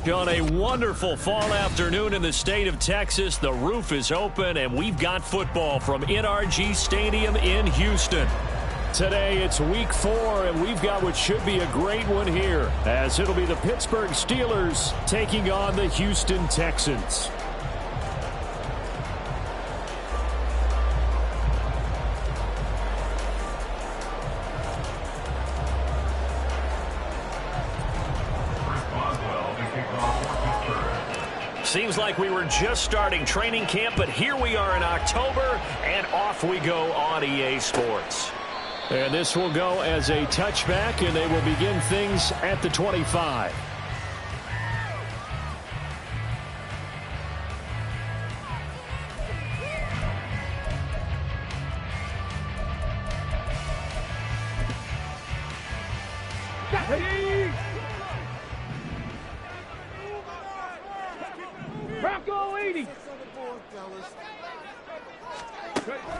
On a wonderful fall afternoon in the state of Texas, the roof is open, and we've got football from NRG Stadium in Houston. Today, it's week 4, and we've got what should be a great one here, as it'll be the Pittsburgh Steelers taking on the Houston Texans. Seems like we were just starting training camp, but here we are in October, and off we go on EA Sports. And this will go as a touchback, and they will begin things at the 25.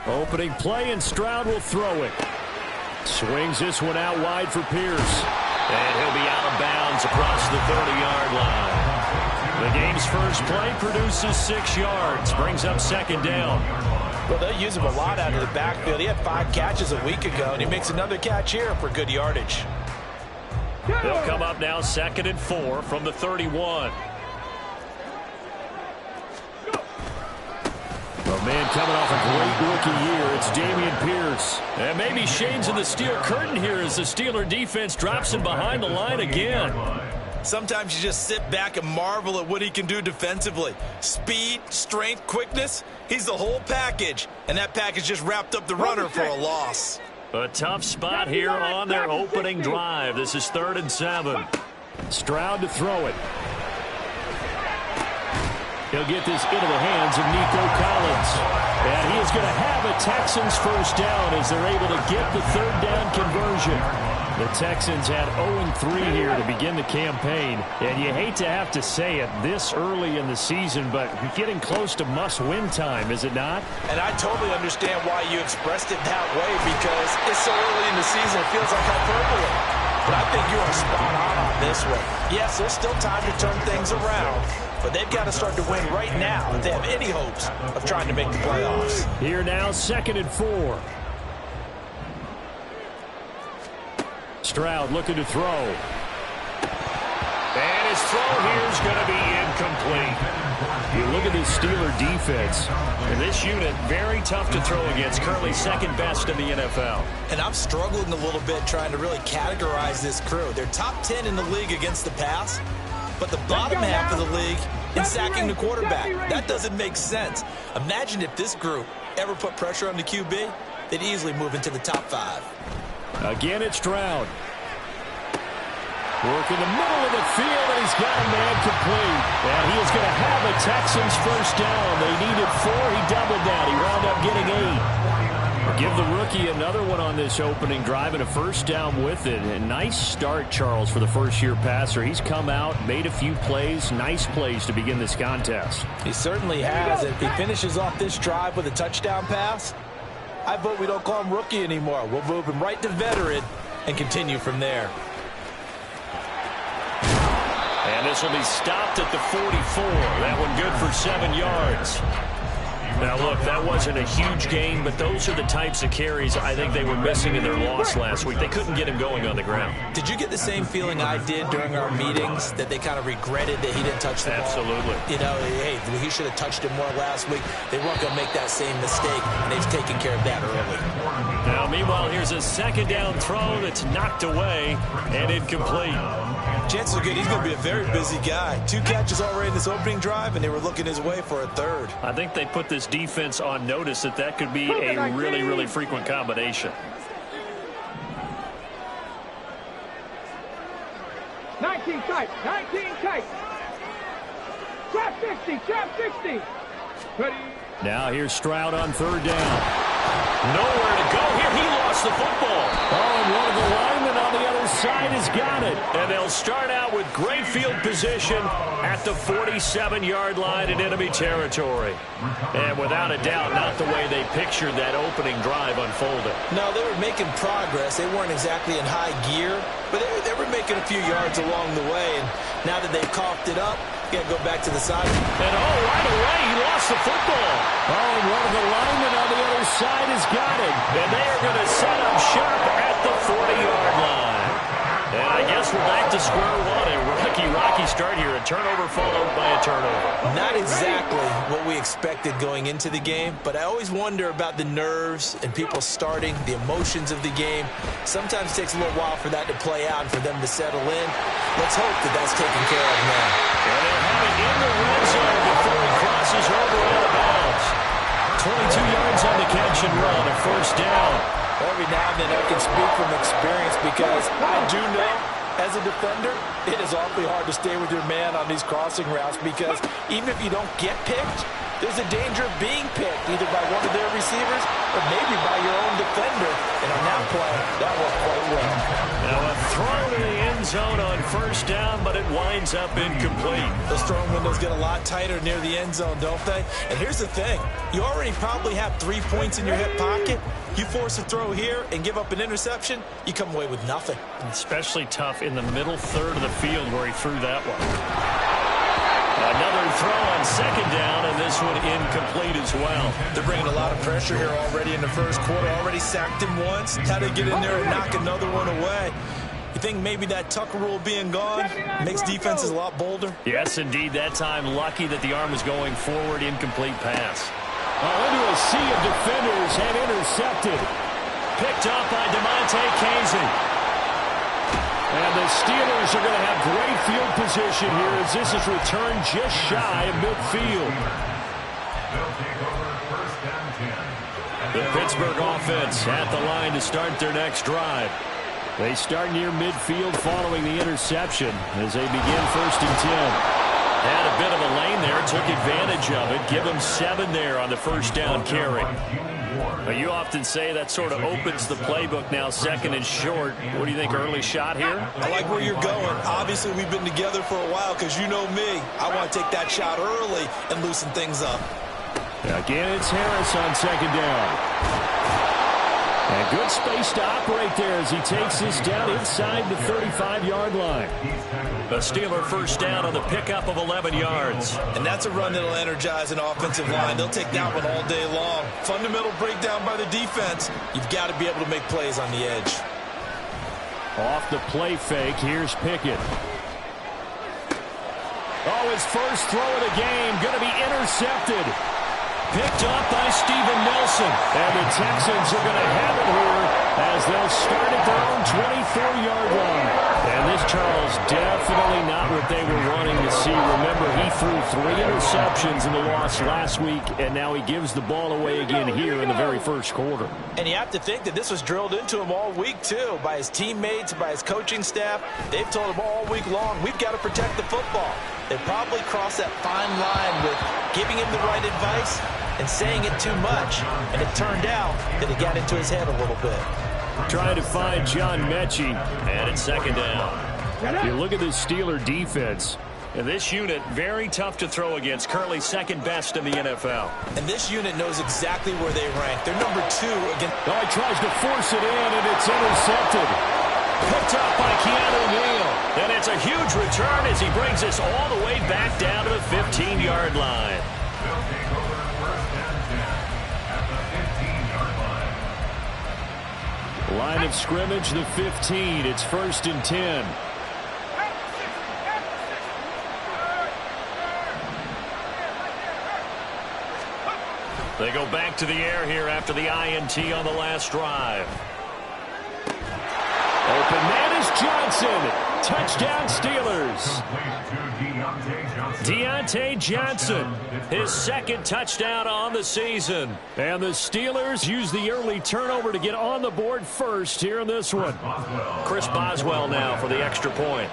Opening play, and Stroud will throw it. Swings this one out wide for Pierce. And he'll be out of bounds across the 30-yard line. The game's first play produces 6 yards, brings up second down. Well, they'll use him a lot out of the backfield. He had 5 catches a week ago, and he makes another catch here for good yardage. They'll come up now 2nd and 4 from the 31. A man coming off a great rookie year, it's Dameon Pierce. And maybe shades in the steel curtain here as the Steeler defense drops him behind the line again. Sometimes you just sit back and marvel at what he can do defensively. Speed, strength, quickness, he's the whole package. And that package just wrapped up the runner for a loss. A tough spot here on their opening drive. This is 3rd and 7. Stroud to throw it. He'll get this into the hands of Nico Collins. And he is going to have a Texans first down as they're able to get the 3rd down conversion. The Texans had 0-3 here to begin the campaign. And you hate to have to say it this early in the season, but getting close to must-win time, is it not? And I totally understand why you expressed it that way, because it's so early in the season it feels like hyperbole. But I think you are spot on this one. Yes, there's still time to turn things around, but they've got to start to win right now if they have any hopes of trying to make the playoffs. Here now, 2nd and 4. Stroud looking to throw. And his throw here is going to be incomplete. You look at this Steeler defense, and this unit, very tough to throw against, currently 2nd best in the NFL. And I'm struggling a little bit trying to really categorize this crew. They're top 10 in the league against the pass, but the bottom half of the league in sacking the quarterback. That doesn't make sense. Imagine if this group ever put pressure on the QB, they'd easily move into the top 5. Again, it's Stroud. Work in the middle of the field, and he's got a man complete. And he is going to have a Texans first down. They needed 4. He doubled that. He wound up getting 8. Give the rookie another one on this opening drive and a first down with it. A nice start, Charles, for the first-year passer. He's come out, made a few plays, nice plays to begin this contest. He certainly has. If he finishes off this drive with a touchdown pass, I vote we don't call him rookie anymore. We'll move him right to veteran and continue from there. And this will be stopped at the 44. That one good for 7 yards. Now, look, that wasn't a huge gain, but those are the types of carries I think they were missing in their loss last week. They couldn't get him going on the ground. Did you get the same feeling I did during our meetings, that they kind of regretted that he didn't touch the ball? Absolutely. You know, hey, he should have touched it more last week. They weren't going to make that same mistake, and they've taken care of that early. Now, meanwhile, here's a 2nd down throw that's knocked away and incomplete. Chances are good he's going to be a very busy guy. 2 catches already in this opening drive, and they were looking his way for a 3rd. I think they put this defense on notice that could be a really, really frequent combination. 19 tight, 19 tight. Trap 60, trap 60. Ready. Now here's Stroud on 3rd down. Nowhere to go here. He lost the football. Oh, and one of the linemen on the other side has got it. And they'll start out with great field position at the 47-yard line in enemy territory. And without a doubt, not the way they pictured that opening drive unfolding. No, they were making progress. They weren't exactly in high gear, but they were making a few yards along the way. And now that they've coughed it up, got to go back to the side. And right away, he lost the football. Oh, and one of the linemen on the other side has got it. And they are going to set up shop at the 40-yard line. And I guess we're back to square one. A rocky start here. A turnover followed by a turnover. Not exactly what we expected going into the game, but I always wonder about the nerves and people starting, the emotions of the game. Sometimes it takes a little while for that to play out and for them to settle in. Let's hope that that's taken care of now. And they'll have it in the red zone before he crosses over out of bounds. 22 yards on the catch and run, a first down. Every now and then I can speak from experience because I do know as a defender, it is awfully hard to stay with your man on these crossing routes because even if you don't get picked, there's a danger of being picked either by one of their receivers or maybe by your own defender. And on that play, that worked quite well. Now a throw to the end zone on first down, but it winds up incomplete. Those throwing windows get a lot tighter near the end zone, don't they? And here's the thing. You already probably have 3 points in your hip pocket. You force a throw here and give up an interception, you come away with nothing. Especially tough in the middle third of the field where he threw that one. Another throw on second down, and this one incomplete as well. They're bringing a lot of pressure here already in the first quarter. Already sacked him once. How to get in there and knock another one away. You think maybe that Tucker rule being gone makes defenses a lot bolder? Yes, indeed. That time, lucky that the arm was going forward. Incomplete pass. Into a sea of defenders and intercepted. Picked up by DeMonte Casey. And the Steelers are going to have great field position here as this is returned just shy of midfield. The Pittsburgh offense at the line to start their next drive. They start near midfield following the interception as they begin 1st and 10. Had a bit of a lane there, took advantage of it. Give him 7 there on the first down carry. But you often say that sort of opens the playbook now, 2nd and short. What do you think, early shot here? I like where you're going. Obviously, we've been together for a while because you know me. I want to take that shot early and loosen things up. Again, it's Harris on 2nd down. And good space to operate there as he takes this down inside the 35-yard line. A Steeler first down on the pickup of 11 yards. And that's a run that'll energize an offensive line. They'll take that one all day long. Fundamental breakdown by the defense. You've got to be able to make plays on the edge. Off the play fake, here's Pickett. Oh, his first throw of the game, going to be intercepted. Picked up by Steven Nelson. And the Texans are going to have it here as they'll start at their own 24-yard line. And this, Charles, definitely not what they were wanting to see. Remember, he threw 3 interceptions in the loss last week, and now he gives the ball away again here in the very first quarter. And you have to think that this was drilled into him all week, too, by his teammates, by his coaching staff. They've told him all week long, we've got to protect the football. They probably crossed that fine line with giving him the right advice and saying it too much. And it turned out that it got into his head a little bit. Trying to find John Mechie, and it's 2nd down. You look at this Steeler defense. And this unit, very tough to throw against. Currently 2nd best in the NFL. And this unit knows exactly where they rank. They're number 2 against... Oh, he tries to force it in, and it's intercepted. Picked up by Keanu Neal. And it's a huge return as he brings us all the way back down to the 15-yard line. Line of scrimmage, the 15. It's 1st and 10. They go back to the air here after the INT on the last drive. Open man is Johnson. Touchdown Steelers. Deontay Johnson, his 2nd touchdown on the season. And the Steelers use the early turnover to get on the board first here in this one. Chris Boswell now for the extra point.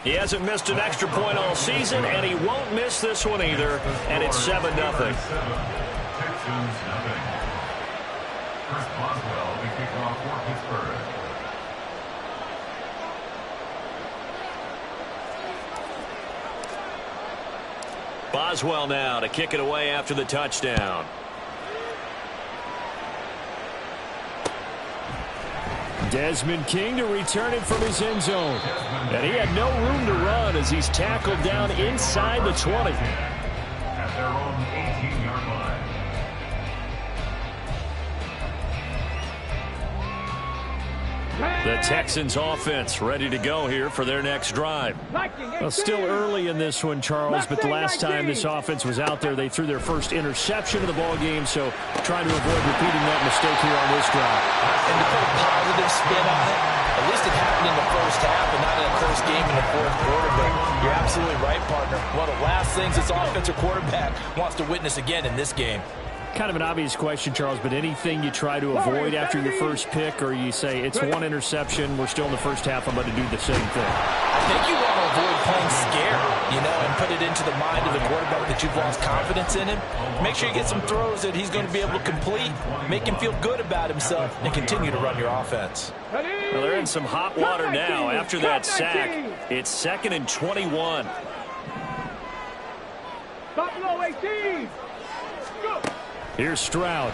He hasn't missed an extra point all season, and he won't miss this one either, and it's 7-0. Texans, nothing. Chris Boswell, the kickoff for Pittsburgh. Boswell now to kick it away after the touchdown. Desmond King to return it from his end zone. And he had no room to run as he's tackled down inside the 20. At their own 18-yard line. The Texans offense ready to go here for their next drive. Well, still early in this one, Charles, but the last time this offense was out there, they threw their first interception of the ball game, so trying to avoid repeating that mistake here on this drive. And to put a positive spin on it, at least it happened in the first half and not in a close game in the fourth quarter, but you're absolutely right, partner. One of the last things this offensive quarterback wants to witness again in this game. Kind of an obvious question, Charles, but anything you try to avoid after your first pick, or you say it's one interception, we're still in the first half, I'm going to do the same thing? I think you want to avoid playing scared, and put it into the mind of the quarterback that you've lost confidence in him. Make sure you get some throws that he's going to be able to complete, make him feel good about himself, and continue to run your offense. Well, they're in some hot water now after that sack. It's 2nd and 21. Buffalo 18. Go. Here's Stroud.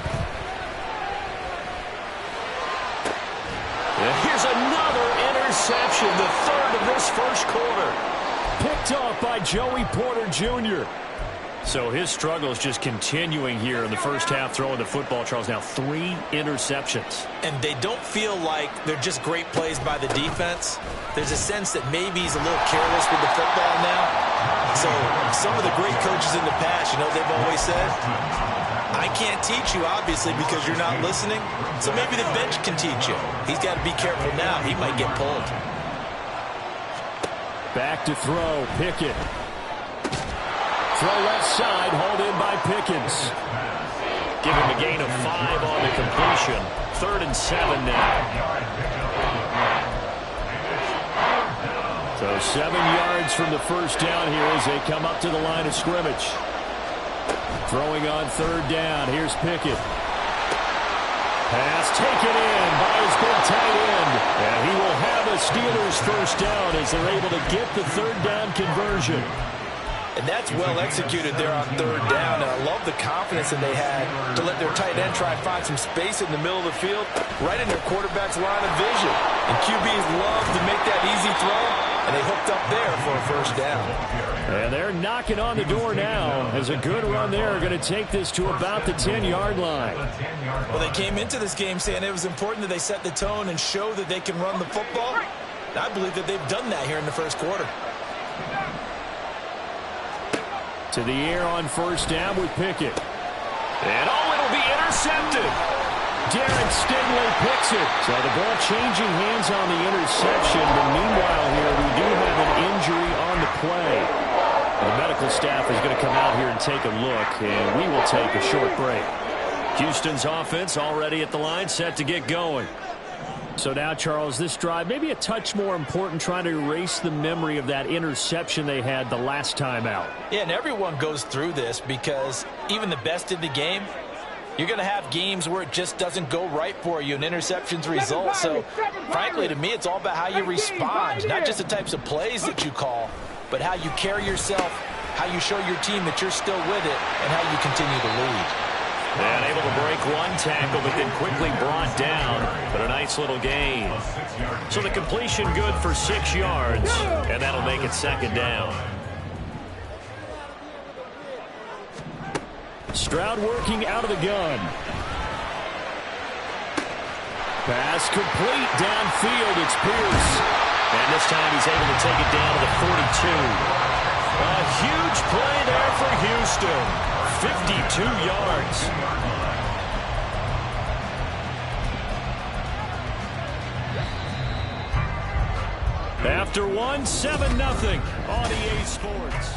And here's another interception, the third of this first quarter. Picked off by Joey Porter Jr. So his struggle is just continuing here in the first half throwing the football, Charles. Now 3 interceptions. And they don't feel like they're just great plays by the defense. There's a sense that maybe he's a little careless with the football now. So some of the great coaches in the past, they've always said, I can't teach you, obviously, because you're not listening. So maybe the bench can teach you. He's got to be careful now. He might get pulled. Back to throw. Pickett. Throw left side. Hauled in by Pickens. Give him a gain of 5 on the completion. 3rd and 7 now. So 7 yards from the first down here as they come up to the line of scrimmage. Throwing on 3rd down. Here's Pickett. Pass taken in by his big tight end. And he will have a Steelers first down as they're able to get the 3rd down conversion. And that's well executed there on 3rd down. And I love the confidence that they had to let their tight end try and find some space in the middle of the field, right in their quarterback's line of vision. And QBs love to make that easy throw, and they hooked up there for a first down. And they're knocking on the door now as a good run there are going to take this to about the 10-yard line. Well, they came into this game saying it was important that they set the tone and show that they can run the football. And I believe that they've done that here in the first quarter. To the air on first down with Pickett. And it'll be intercepted. Derek Stingley picks it. So the ball changing hands on the interception. But meanwhile here, we do have an injury on the play. The medical staff is going to come out here and take a look, and we will take a short break. Houston's offense already at the line, set to get going. So now, Charles, this drive maybe a touch more important, trying to erase the memory of that interception they had the last time out. Yeah, and everyone goes through this because even the best in the game, you're going to have games where it just doesn't go right for you, and interceptions result. So, frankly, to me, it's all about how you respond, not just the types of plays that you call, but how you carry yourself, how you show your team that you're still with it, and how you continue to lead. And able to break one tackle, but then quickly brought down. But a nice little gain. So the completion good for 6 yards, and that'll make it 2nd down. Stroud working out of the gun. Pass complete downfield. It's Pierce. And this time he's able to take it down to the 42. A huge play there for Houston. 52 yards. After 7-0 on EA Sports.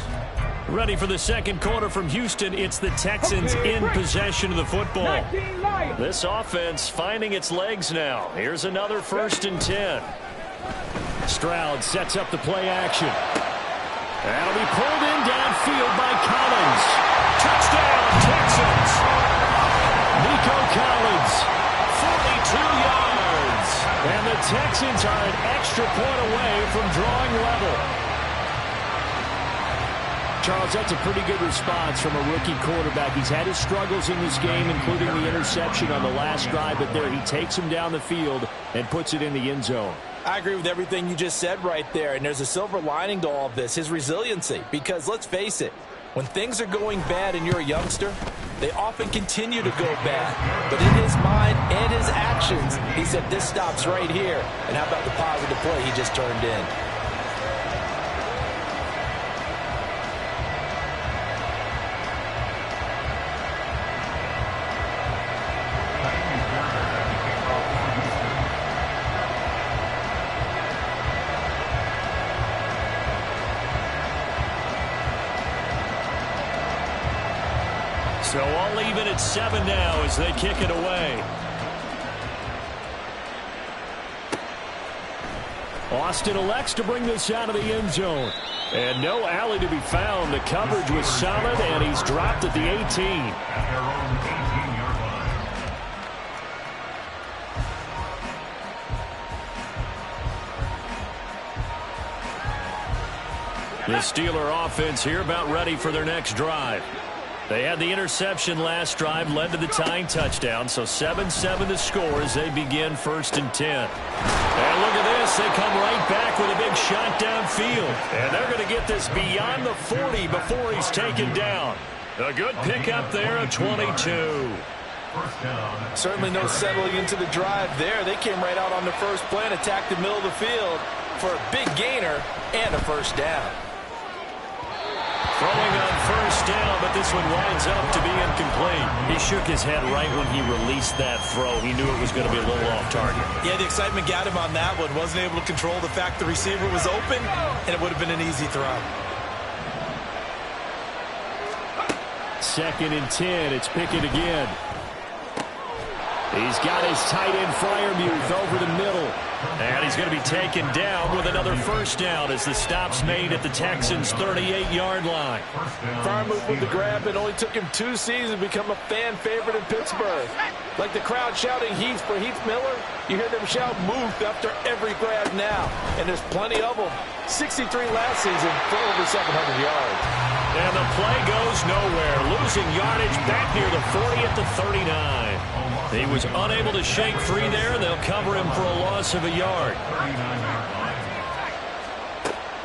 Ready for the second quarter from Houston. It's the Texans in possession of the football. This offense finding its legs now. Here's another 1st and 10. Stroud sets up the play action. That'll be pulled in downfield by Collins. Touchdown, Texans. Nico Collins, 42 yards. And the Texans are an extra point away from drawing level. Charles, that's a pretty good response from a rookie quarterback. He's had his struggles in this game, including the interception on the last drive, but there he takes him down the field and puts it in the end zone. I agree with everything you just said right there, and there's a silver lining to all of this, his resiliency. Because let's face it, when things are going bad and you're a youngster, they often continue to go bad. But in his mind and his actions, he said this stops right here. And how about the positive play he just turned in? So all even at 7 now as they kick it away. Austin elects to bring this out of the end zone. And no alley to be found. The coverage was solid, and he's dropped at the 18. At their own 18-yard line. The Steeler offense here about ready for their next drive. They had the interception last drive, led to the tying touchdown, so 7-7 the score as they begin 1st and 10. And look at this, they come right back with a big shot downfield. And they're going to get this beyond the 40 before he's taken down. A good pickup there of 22. First down. Certainly no settling into the drive there. They came right out on the first play and attacked the middle of the field for a big gainer and a first down. Throwing on first down, but this one winds up to be incomplete. He shook his head right when he released that throw. He knew it was going to be a little off target. Yeah, the excitement got him on that one. Wasn't able to control the fact the receiver was open, and it would have been an easy throw. 2nd and 10. It's Pickett again. He's got his tight end Freiermuth over the middle. And he's going to be taken down with another first down as the stop's made at the Texans' 38-yard line. Freiermuth with the grab. It only took him 2 seasons to become a fan favorite in Pittsburgh. Like the crowd shouting Heath for Heath Miller, you hear them shout Muth after every grab now. And there's plenty of them. 63 last season for over 700 yards. And the play goes nowhere. Losing yardage back near the 40 at the 39. He was unable to shake free there. They'll cover him for a loss of a yard.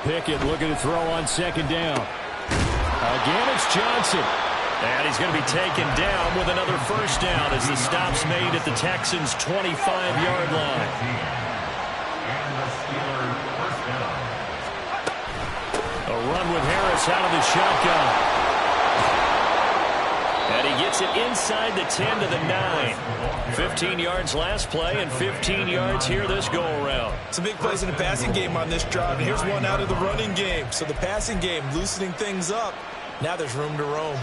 Pickett looking to throw on 2nd down. Again, it's Johnson. And he's going to be taken down with another first down as the stop's made at the Texans' 25-yard line. A run with Harris out of the shotgun. And he gets it inside the 10 to the 9. 15 yards last play and 15 yards here this go-around. Some big plays in the passing game on this drive. And here's one out of the running game. So the passing game loosening things up. Now there's room to roam.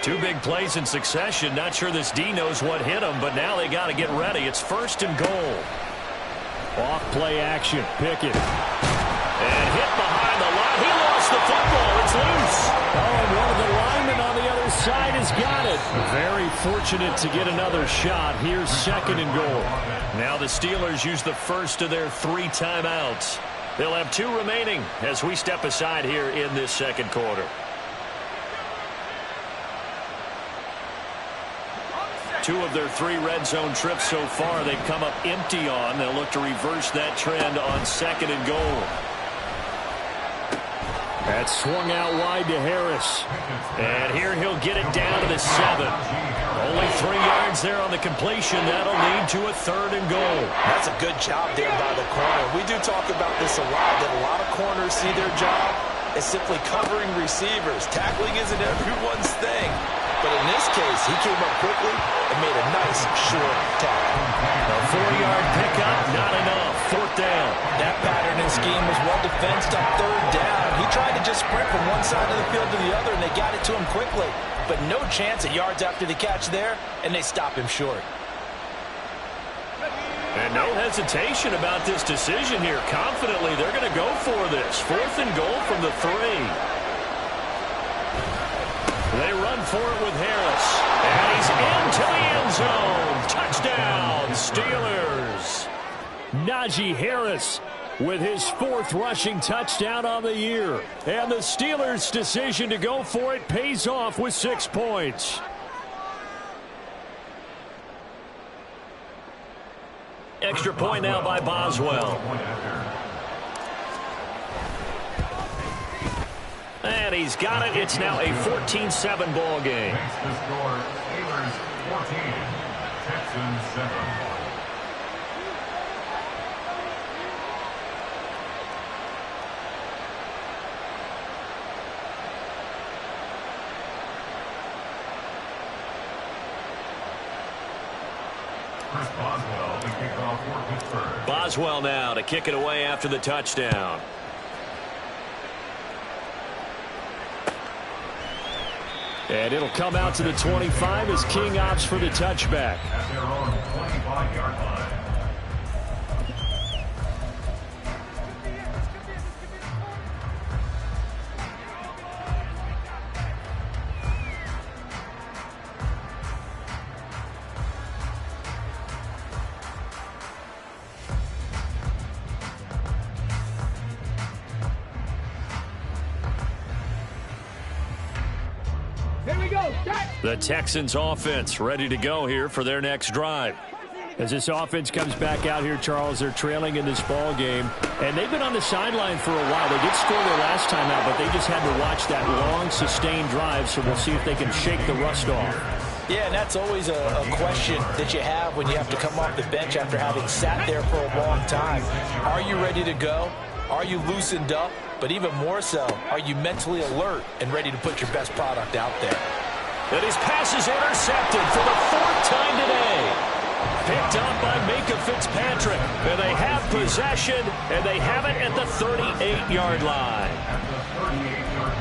2 big plays in succession. Not sure this D knows what hit him, but now they got to get ready. It's 1st and goal. Off play action. Pickett. And hit behind the line. He lost the football. It's loose. Oh, and one of the linemen on the other side has got it. Very fortunate to get another shot. Here's 2nd and goal. Now the Steelers use the first of their 3 timeouts. They'll have 2 remaining as we step aside here in this 2nd quarter. 2 of their 3 red zone trips so far they've come up empty on. They'll look to reverse that trend on 2nd and goal. That's swung out wide to Harris. And here he'll get it down to the 7. Only 3 yards there on the completion. That'll lead to a 3rd and goal. That's a good job there by the corner. We do talk about this a lot, that a lot of corners see their job as simply covering receivers. Tackling isn't everyone's thing. But in this case, he came up quickly and made a nice short tackle. A 4-yard pickup, not enough. 4th down. That pattern and scheme was well defensed on 3rd down. He tried to just sprint from one side of the field to the other, and they got it to him quickly. But no chance at yards after the catch there, and they stop him short. And no hesitation about this decision here. Confidently, they're going to go for this. 4th and goal from the 3. They run for it with Harris. And he's into the end zone. Touchdown, Steelers. Najee Harris with his 4th rushing touchdown on the year. And the Steelers' decision to go for it pays off with 6 points. Extra point now by Boswell. And he's got it. It's now a 14-7 ball game. Makes the score Steelers 14, Texans 7. Chris Boswell, the kickoff for Pittsburgh. Boswell now to kick it away after the touchdown. And it'll come out to the 25 as King opts for the touchback. At their own 25-yard line. The Texans offense ready to go here for their next drive. As this offense comes back out here, Charles, they're trailing in this ball game, and they've been on the sideline for a while. They did score their last time out, but they just had to watch that long, sustained drive, so we'll see if they can shake the rust off. Yeah, and that's always a question that you have when you have to come off the bench after having sat there for a long time. Are you ready to go? Are you loosened up? But even more so, are you mentally alert and ready to put your best product out there? And his pass is intercepted for the 4th time today. Picked up by Minka Fitzpatrick. And they have possession, and they have it at the 38-yard line. At the 38-yard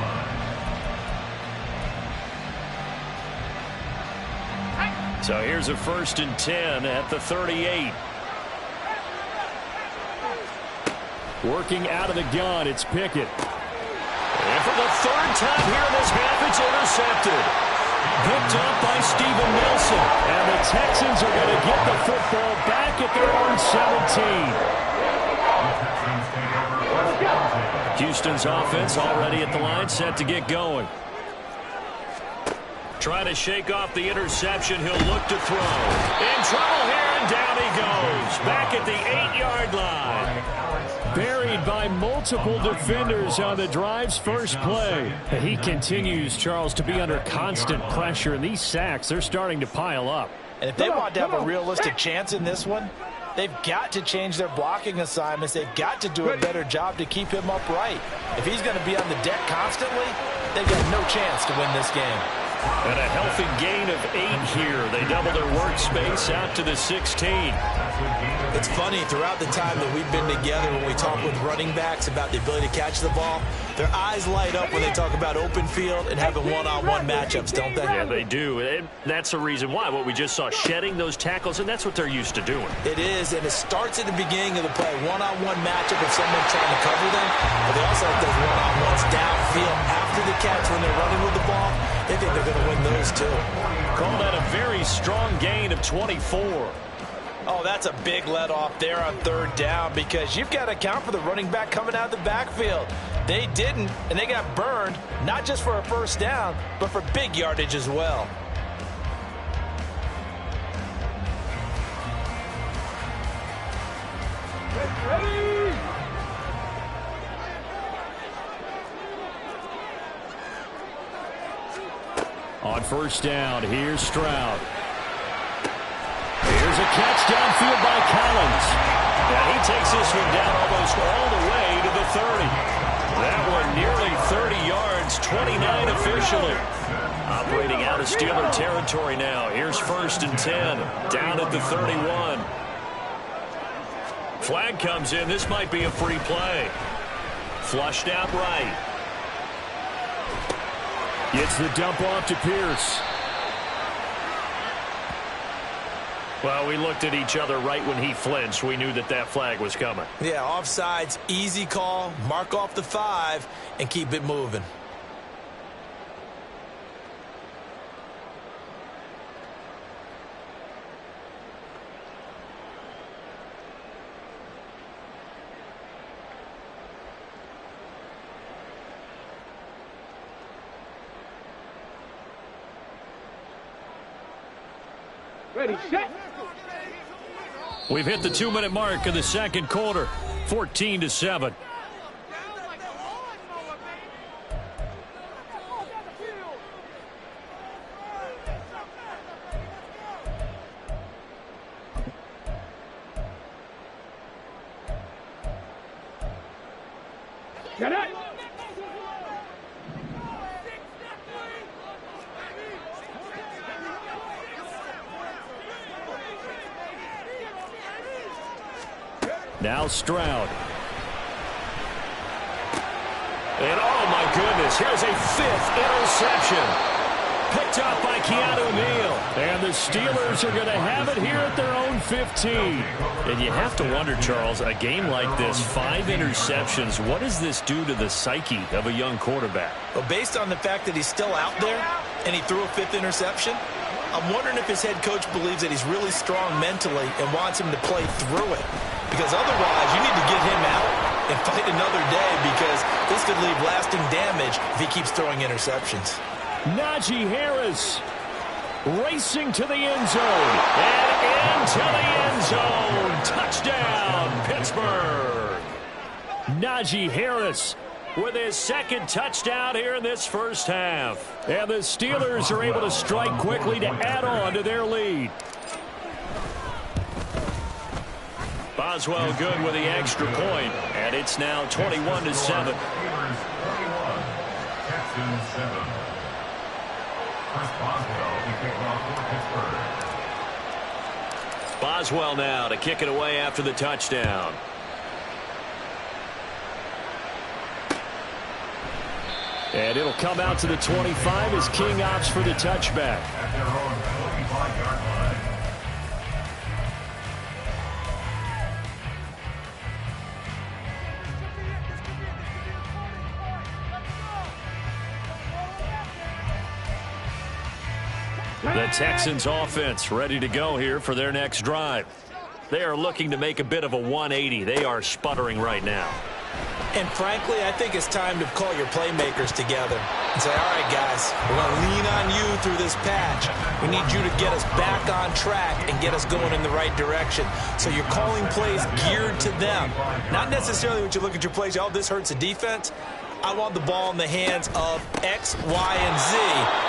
line. So here's a 1st and 10 at the 38. Working out of the gun, it's Pickett. And for the 3rd time here in this half, it's intercepted. Picked up by Steven Nelson. And the Texans are going to get the football back at their own 17. Houston's offense already at the line, set to get going. Trying to shake off the interception. He'll look to throw. In trouble here, and down he goes. Back at the 8-yard line. Buried by multiple defenders on the drive's first play. He continues, Charles, to be under constant pressure, and these sacks, they're starting to pile up. And if they want to have a realistic chance in this one, they've got to change their blocking assignments. They've got to do a better job to keep him upright. If he's going to be on the deck constantly, they've got no chance to win this game. And a healthy gain of 8 here. They double their workspace out to the 16. It's funny, throughout the time that we've been together, when we talk with running backs about the ability to catch the ball, their eyes light up when they talk about open field and having one-on-one matchups, don't they? Yeah, they do. And that's the reason why. What we just saw, shedding those tackles, and that's what they're used to doing. It is, and it starts at the beginning of the play. One-on-one matchup if someone's trying to cover them, but they also have those one-on-ones downfield after the catch when they're running with the ball. They think they're going to win those too. Call that a very strong gain of 24. Oh, that's a big let off there on 3rd down because you've got to account for the running back coming out of the backfield. They didn't, and they got burned, not just for a 1st down, but for big yardage as well. Ready? On 1st down, here's Stroud. Here's a catch downfield by Collins. And he takes this one down almost all the way to the 30. That one nearly 30 yards, 29 officially. Operating out of Steeler territory now. Here's 1st and 10, down at the 31. Flag comes in. This might be a free play. Flushed out right. Gets the dump off to Pierce. Well, we looked at each other right when he flinched. We knew that that flag was coming. Yeah, offsides, easy call. Mark off the 5 and keep it moving. Ready, set. We've hit the 2-minute mark of the second quarter, 14-7. Get it. Now Stroud. And oh my goodness, here's a 5th interception. Picked up by Keanu Neal. And the Steelers are going to have it here at their own 15. And you have to wonder, Charles, a game like this, 5 interceptions, what does this do to the psyche of a young quarterback? Well, based on the fact that he's still out there and he threw a 5th interception, I'm wondering if his head coach believes that he's really strong mentally and wants him to play through it. Because otherwise, you need to get him out and fight another day, because this could leave lasting damage if he keeps throwing interceptions. Najee Harris racing to the end zone. And into the end zone. Touchdown, Pittsburgh. Najee Harris with his 2nd touchdown here in this first half. And the Steelers are able to strike quickly to add on to their lead. Boswell good with the extra point, and it's now 21-7. Boswell now to kick it away after the touchdown. And it'll come out to the 25 as King opts for the touchback. At their own 45-yard line. The Texans offense ready to go here for their next drive. They are looking to make a bit of a 180. They are sputtering right now. And frankly, I think it's time to call your playmakers together and say, all right, guys, we're going to lean on you through this patch. We need you to get us back on track and get us going in the right direction. So you're calling plays geared to them. Not necessarily when you look at your plays, oh, this hurts the defense. I want the ball in the hands of X, Y, and Z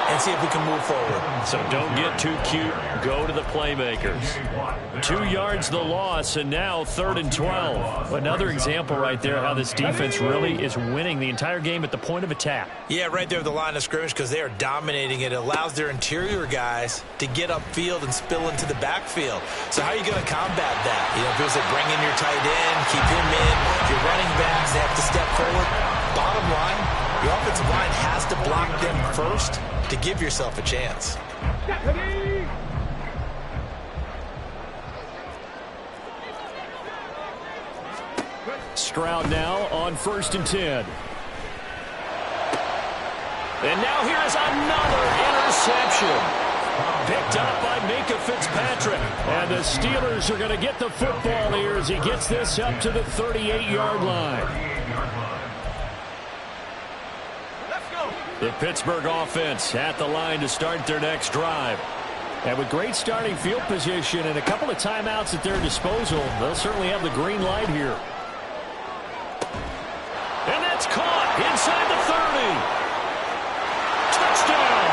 and see if we can move forward. So don't get too cute. Go to the playmakers. 2 yards the loss, and now 3rd and 12. Another example right there how this defense really is winning the entire game at the point of attack. Yeah, right there at the line of scrimmage, because they are dominating it. It allows their interior guys to get upfield and spill into the backfield. So how are you going to combat that? You know, if it was like bring in your tight end, keep him in, your running backs, they have to step forward. Bottom line, your offensive line has to block them first to give yourself a chance. Stroud now on 1st and 10. And now here's another interception. Picked up by Minka Fitzpatrick. And the Steelers are going to get the football here as he gets this up to the 38-yard line. The Pittsburgh offense at the line to start their next drive. And with great starting field position and a couple of timeouts at their disposal, they'll certainly have the green light here. And that's caught inside the 30. Touchdown!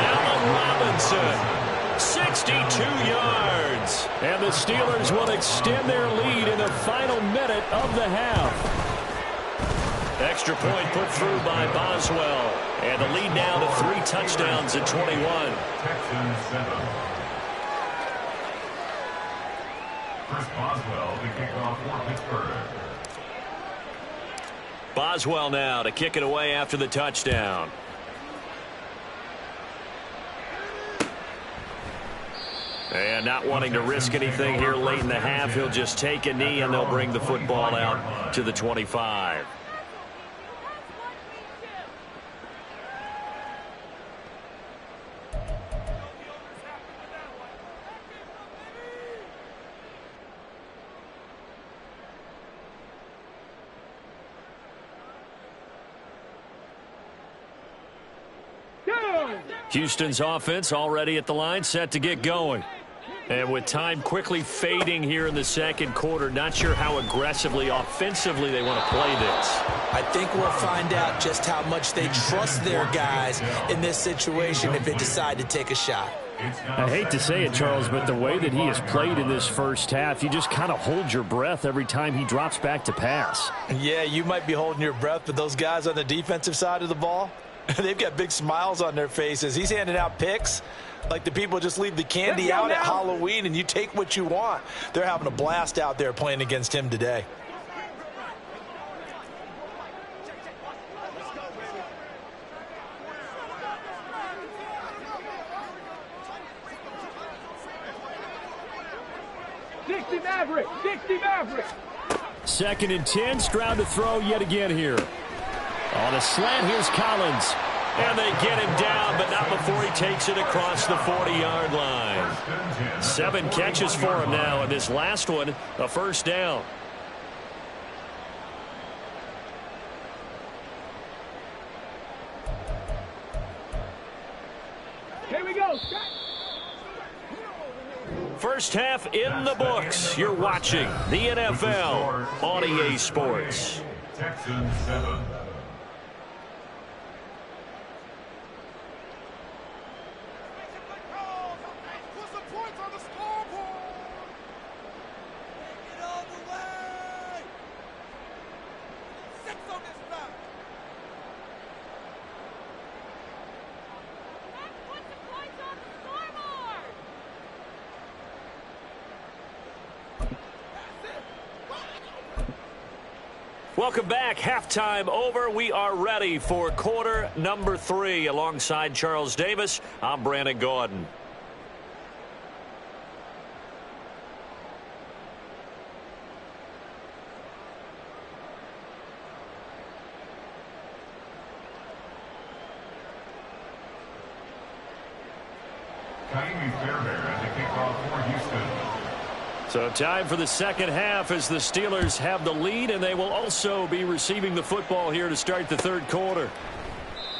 Allen Robinson, 62 yards. And the Steelers will extend their lead in the final minute of the half. Extra point put through by Boswell. And the lead now to 3 touchdowns at 21. Texans 7. Chris Boswell to kick off for Pittsburgh. Boswell now to kick it away after the touchdown. And not wanting to risk anything here late in the half, he'll just take a knee and they'll bring the football out to the 25. Houston's offense already at the line, set to get going. And with time quickly fading here in the second quarter, not sure how aggressively, offensively they want to play this. I think we'll find out just how much they trust their guys in this situation if they decide to take a shot. I hate to say it, Charles, but the way that he has played in this first half, you just kind of hold your breath every time he drops back to pass. Yeah, you might be holding your breath, but those guys on the defensive side of the ball, they've got big smiles on their faces. He's handing out picks like the people just leave the candy out at Halloween and you take what you want. They're having a blast out there playing against him today. Maverick, 60 Maverick. 2nd and 10, Stroud to throw yet again here. On a slant, here's Collins. And they get him down, but not before he takes it across the 40-yard line. 7 catches for him now, and this last one, a first down. Here we go. First half in the books. You're watching the NFL on EA Sports. Texans 7. Welcome back. Halftime over. We are ready for quarter number 3. Alongside Charles Davis, I'm Brandon Gordon. So time for the second half as the Steelers have the lead, and they will also be receiving the football here to start the third quarter.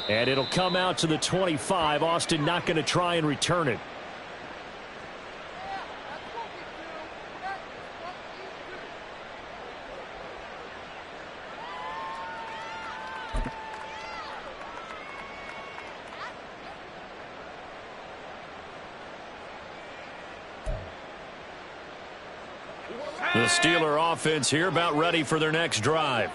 And it'll come out to the 25. Austin not going to try and return it. The Steeler offense here about ready for their next drive.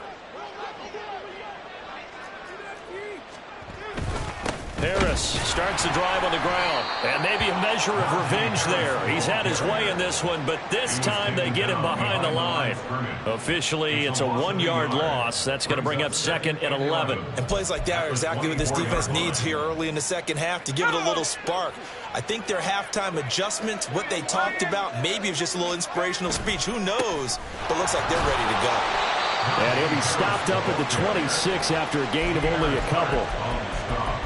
Harris starts the drive on the ground. And maybe a measure of revenge there. He's had his way in this one, but this time they get him behind the line. Officially, it's a 1-yard loss. That's going to bring up 2nd and 11. And plays like that are exactly what this defense needs here early in the second half to give it a little spark. I think their halftime adjustments, what they talked about, maybe it was just a little inspirational speech. Who knows? But looks like they're ready to go. And he'll be stopped up at the 26 after a gain of only a couple.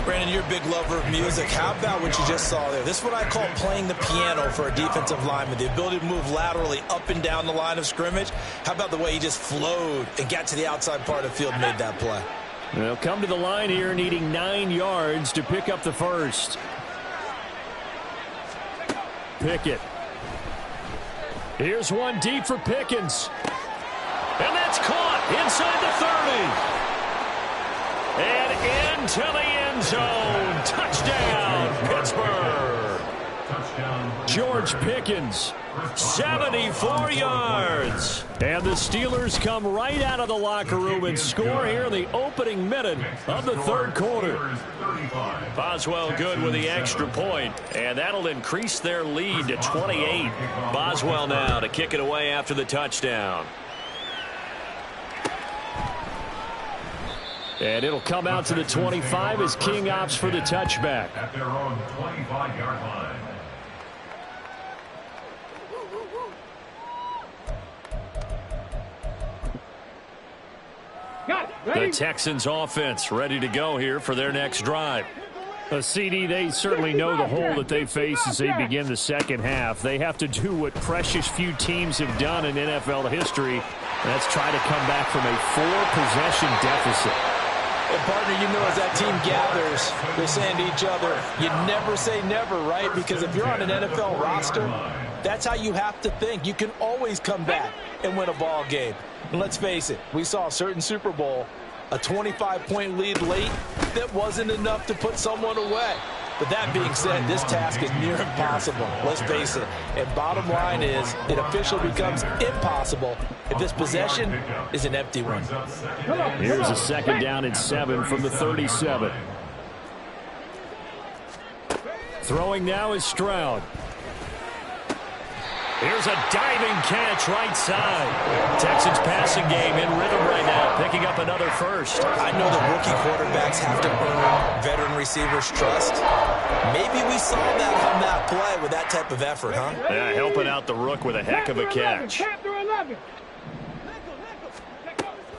Brandon, you're a big lover of music. How about what you just saw there? This is what I call playing the piano for a defensive lineman. The ability to move laterally up and down the line of scrimmage. How about the way he just flowed and got to the outside part of the field and made that play? They'll come to the line here needing 9 yards to pick up the first. Pickett. Here's one deep for Pickens. And that's caught inside the 30. And into the end zone. Touchdown, Pittsburgh. Touchdown. George Pickens, 74 yards. And the Steelers come right out of the locker room and score here in the opening minute of the third quarter. Boswell good with the extra point, and that'll increase their lead to 28. Boswell now to kick it away after the touchdown. And it'll come out to the 25 as King opts for the touchback. At their own 25-yard line. The Texans offense ready to go here for their next drive. CD, they certainly know the hole that they face as they begin the second half. They have to do what precious few teams have done in NFL history, and that's try to come back from a 4-possession deficit. And partner, you know, as that team gathers, they're saying to each other, you never say never, right? Because if you're on an NFL roster, that's how you have to think. You can always come back and win a ball game. And let's face it, we saw a certain Super Bowl, a 25-point lead late that wasn't enough to put someone away. But that being said, this task is near impossible. Let's face it. And bottom line is, it officially becomes impossible if this possession is an empty one. Here's a 2nd down and 7 from the 37. Throwing now is Stroud. Here's a diving catch right side. Texans passing game in rhythm right now, picking up another first. I know the rookie quarterbacks have to earn veteran receivers' trust. Maybe we saw that on that play with that type of effort, huh? Yeah, helping out the rook with a heck of a catch.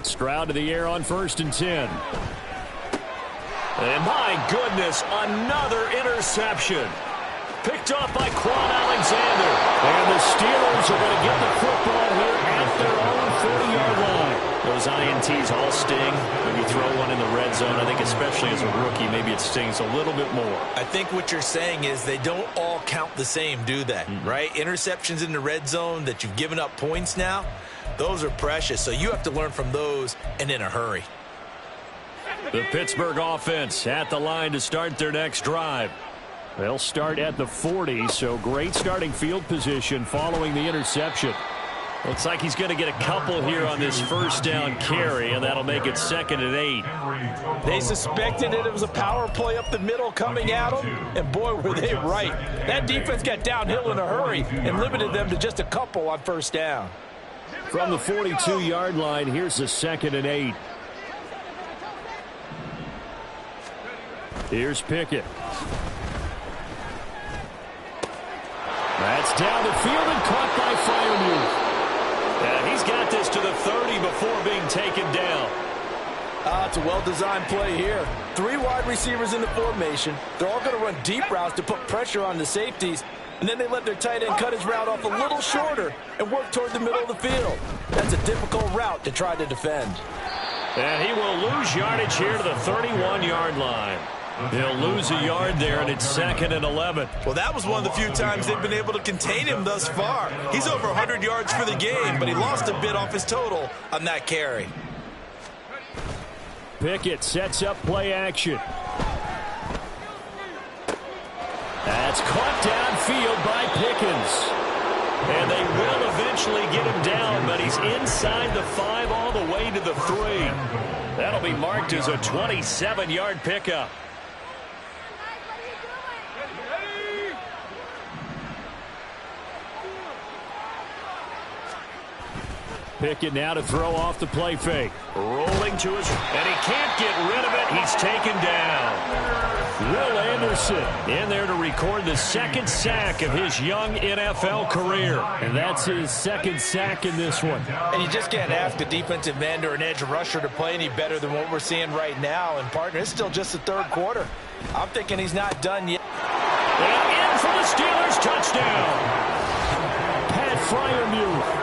Stroud to the air on 1st and 10. And my goodness, another interception. Picked off by Quan Alexander. And the Steelers are going to get the football here at their own 40-yard line. Those INTs all sting when you throw one in the red zone. I think especially as a rookie, maybe it stings a little bit more. I think what you're saying is they don't all count the same, do they? Right? Interceptions in the red zone that you've given up points now, those are precious. So you have to learn from those and in a hurry. The Pittsburgh offense at the line to start their next drive. They'll start at the 40, so great starting field position following the interception. Looks like he's going to get a couple here on this 1st down carry, and that'll make it 2nd and 8. They suspected it was a power play up the middle coming at them, and boy, were they right. That defense got downhill in a hurry and limited them to just a couple on 1st down. From the 42-yard line, here's the 2nd and 8. Here's Pickett. That's down the field and caught by Freiermuth. And he's got this to the 30 before being taken down. It's a well-designed play here. 3 wide receivers in the formation. They're all going to run deep routes to put pressure on the safeties. And then they let their tight end cut his route off a little shorter and work toward the middle of the field. That's a difficult route to try to defend. And he will lose yardage here to the 31-yard line. He'll lose a yard there, and it's 2nd and 11. Well, that was one of the few times they've been able to contain him thus far. He's over 100 yards for the game, but he lost a bit off his total on that carry. Pickett sets up play action. That's caught downfield by Pickens. And they will eventually get him down, but he's inside the 5 all the way to the 3. That'll be marked as a 27-yard pickup. Pickett now to throw off the play fake. Rolling to his, and he can't get rid of it. He's taken down. Will Anderson in there to record the 2nd sack of his young NFL career. And that's his 2nd sack in this one. And you just can't ask a defensive end or an edge rusher to play any better than what we're seeing right now. And, partner, it's still just the 3rd quarter. I'm thinking he's not done yet. And in for the Steelers, touchdown. Pat Freiermuth.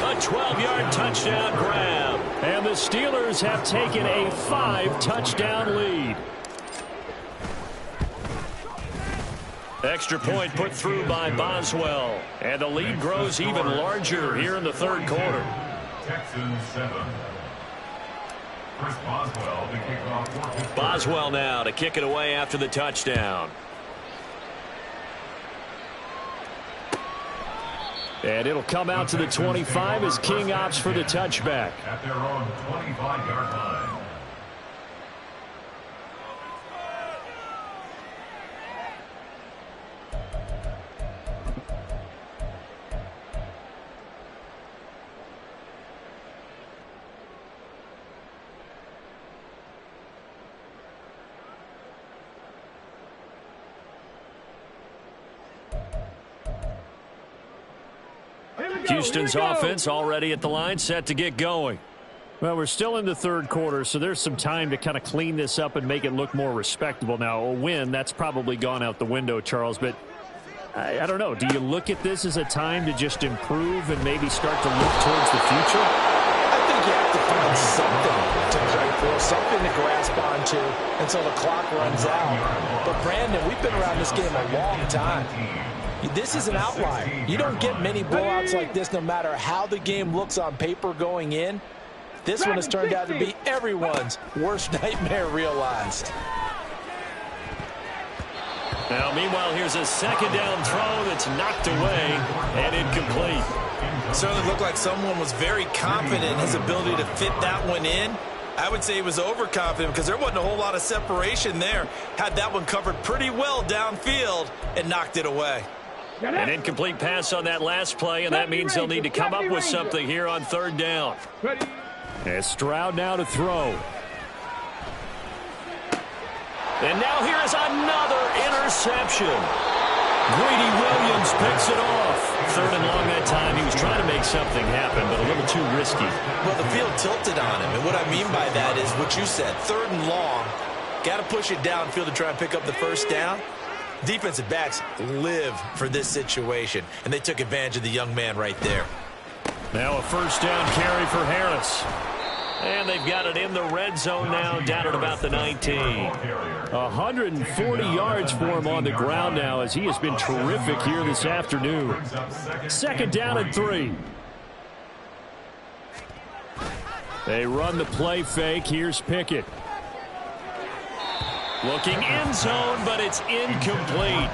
A 12-yard touchdown grab. And the Steelers have taken a 5-touchdown lead. Extra point put through by Boswell. And the lead grows even larger here in the 3rd quarter. Texans 7. Chris Boswell to kick off. Boswell now to kick it away after the touchdown. And it'll come out to the 25 as King opts for the touchback. At their own 25-yard line. Houston's offense already at the line, set to get going. Well, we're still in the third quarter, so there's some time to kind of clean this up and make it look more respectable. Now, a win, that's probably gone out the window, Charles, but I don't know. Do you look at this as a time to just improve and maybe start to look towards the future? I think you have to find something to play for, something to grasp onto until the clock runs out. But, Brandon, we've been around this game a long time. This is an outlier. You don't get many blowouts like this no matter how the game looks on paper going in. This one has turned out to be everyone's worst nightmare realized. Now, meanwhile, here's a second down throw that's knocked away and incomplete. Certainly looked like someone was very confident in his ability to fit that one in. I would say he was overconfident because there wasn't a whole lot of separation there. Had that one covered pretty well downfield and knocked it away. An incomplete pass on that last play, and that means they'll need to come up with something here on third down. As Stroud now to throw. And now here is another interception. Grady Williams picks it off. Third and long that time. He was trying to make something happen, but a little too risky. Well, the field tilted on him, and what I mean by that is what you said. Third and long. Got to push it downfield to try and pick up the first down. Defensive backs live for this situation, and they took advantage of the young man right there. Now a first down carry for Harris. And they've got it in the red zone now, down at about the 19. 140 yards for him on the ground now, as he has been terrific here this afternoon. Second down and 3. They run the play fake. Here's Pickett. Looking end zone, but it's incomplete.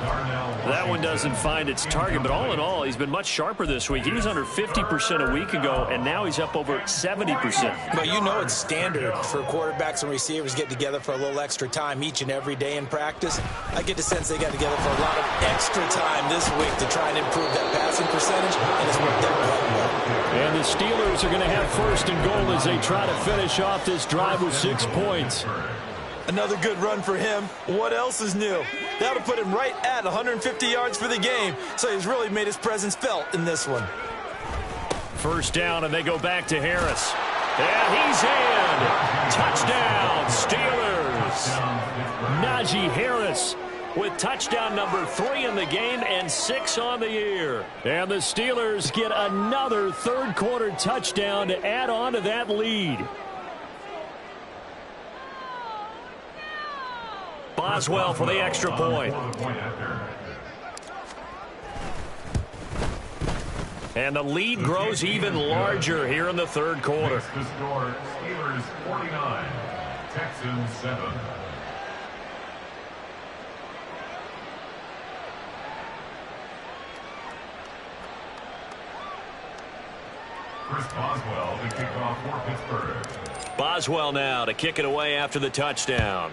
That one doesn't find its target, but all in all, he's been much sharper this week. He was under 50% a week ago, and now he's up over 70%. But you know it's standard for quarterbacks and receivers get together for a little extra time each and every day in practice. I get the sense they got together for a lot of extra time this week to try and improve that passing percentage, and it's worked out quite well. And the Steelers are going to have first and goal as they try to finish off this drive with 6 points. Another good run for him. What else is new? That'll put him right at 150 yards for the game, so he's really made his presence felt in this one. First down, and they go back to Harris. And he's in. Touchdown, Steelers. Najee Harris with touchdown number 3 in the game and 6 on the year. And the Steelers get another third-quarter touchdown to add on to that lead. Boswell for the extra point. And the lead grows even larger here in the third quarter. The score, Steelers 49, Texans 7. Chris Boswell to kick off for Pittsburgh. Boswell now to kick it away after the touchdown.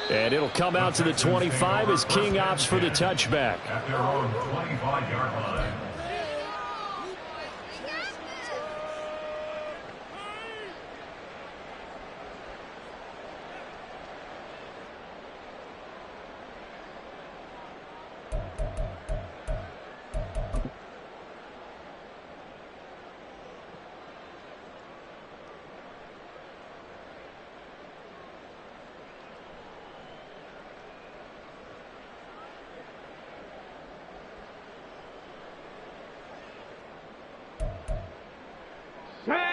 And it'll come out to the 25 as King opts for the touchback. At their own 25-yard line.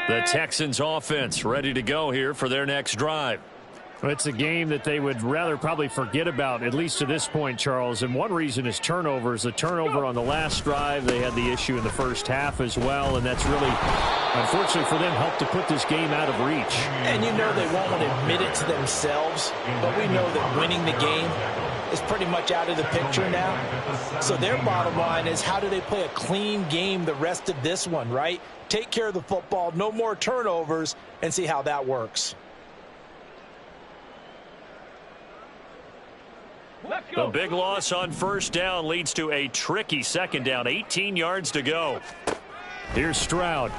The Texans offense ready to go here for their next drive. It's a game that they would rather probably forget about, at least to this point, Charles. And one reason is turnovers. The turnover on the last drive, they had the issue in the first half as well. And that's really, unfortunately for them, helped to put this game out of reach. And you know they won't admit it to themselves, but we know that winning the game is pretty much out of the picture now. So their bottom line is, how do they play a clean game the rest of this one, right? Take care of the football, no more turnovers, and see how that works. The big loss on first down leads to a tricky second down. 18 yards to go. Here's Stroud.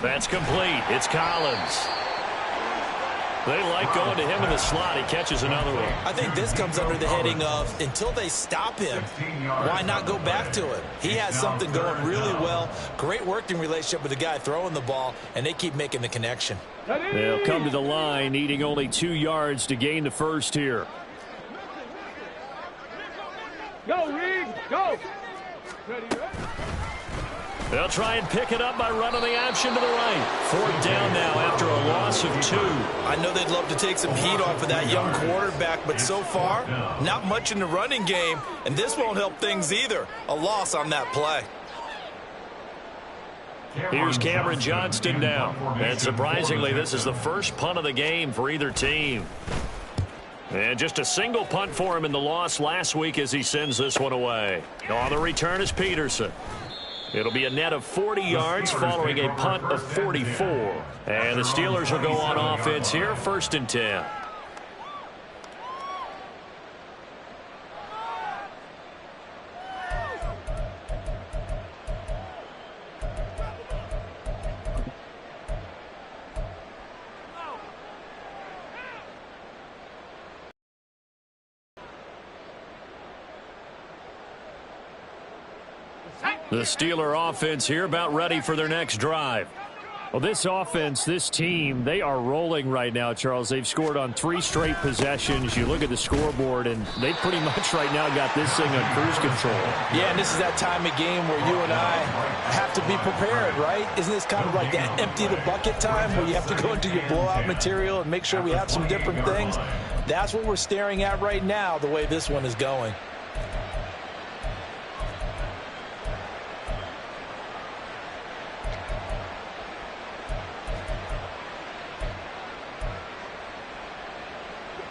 That's complete. It's Collins. They like going to him in the slot. He catches another one. I think this comes under the heading of, until they stop him, why not go back to it? He has something going really well. Great working relationship with the guy throwing the ball, and they keep making the connection. They'll come to the line, needing only 2 yards to gain the first here. Go, Reed, go. They'll try and pick it up by running the option to the right. 4th down now after a loss of 2. I know they'd love to take some heat off of that young quarterback, but so far, not much in the running game, and this won't help things either. A loss on that play. Here's Cameron Johnston now. And surprisingly, this is the first punt of the game for either team. And just a single punt for him in the loss last week as he sends this one away. On the return is Peterson. It'll be a net of 40 yards following a punt of 44. And the Steelers will go on offense here, 1st and 10. The Steeler offense here about ready for their next drive. Well, this offense, this team, they are rolling right now, Charles. They've scored on 3 straight possessions. You look at the scoreboard, and they pretty much right now got this thing on cruise control. Yeah, and this is that time of game where you and I have to be prepared, right? Isn't this kind of like that empty the bucket time where you have to go into your blowout material and make sure we have some different things? That's what we're staring at right now, the way this one is going.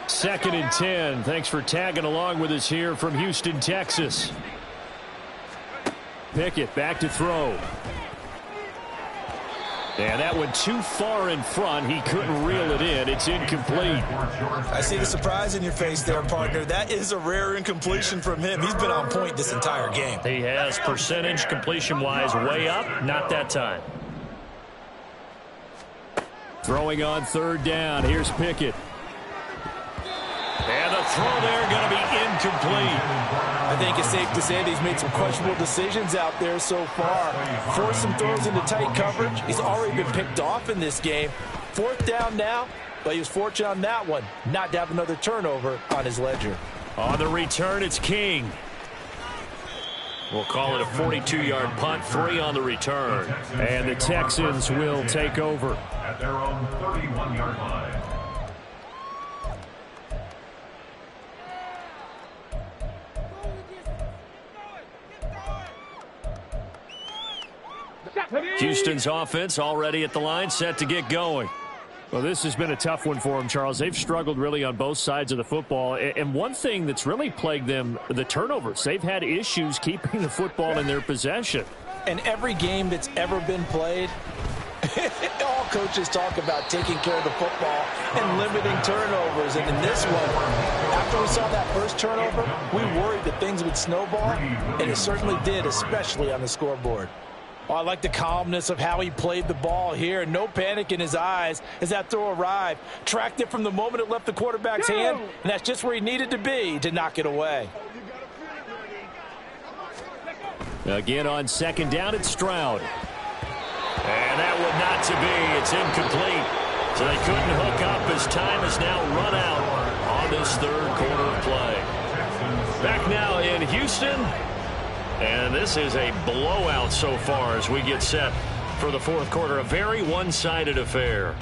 Second and 10. Thanks for tagging along with us here from Houston, Texas. Pickett back to throw. And that went too far in front. He couldn't reel it in. It's incomplete. I see the surprise in your face there, partner. That is a rare incompletion from him. He's been on point this entire game. He has, percentage completion-wise way up. Not that time. Throwing on 3rd down. Here's Pickett. And the throw there going to be incomplete. I think it's safe to say that he's made some questionable decisions out there so far. Forced some throws into tight coverage. He's already been picked off in this game. 4th down now, but he was fortunate on that one not to have another turnover on his ledger. On the return, it's King. We'll call it a 42-yard punt, 3 on the return. And the Texans will take over. At their own 31-yard line. Houston's offense already at the line, set to get going. Well, this has been a tough one for them, Charles. They've struggled really on both sides of the football. And one thing that's really plagued them, the turnovers. They've had issues keeping the football in their possession. And every game that's ever been played, all coaches talk about taking care of the football and limiting turnovers. And in this one, after we saw that first turnover, we worried that things would snowball, and it certainly did, especially on the scoreboard. Oh, I like the calmness of how he played the ball here. No panic in his eyes as that throw arrived. Tracked it from the moment it left the quarterback's hand, and that's just where he needed to be to knock it away. Again on 2nd down, it's Stroud. And that one not to be. It's incomplete. So they couldn't hook up as time has now run out on this 3rd quarter of play. Back now in Houston. And this is a blowout so far as we get set for the 4th quarter. A very one-sided affair.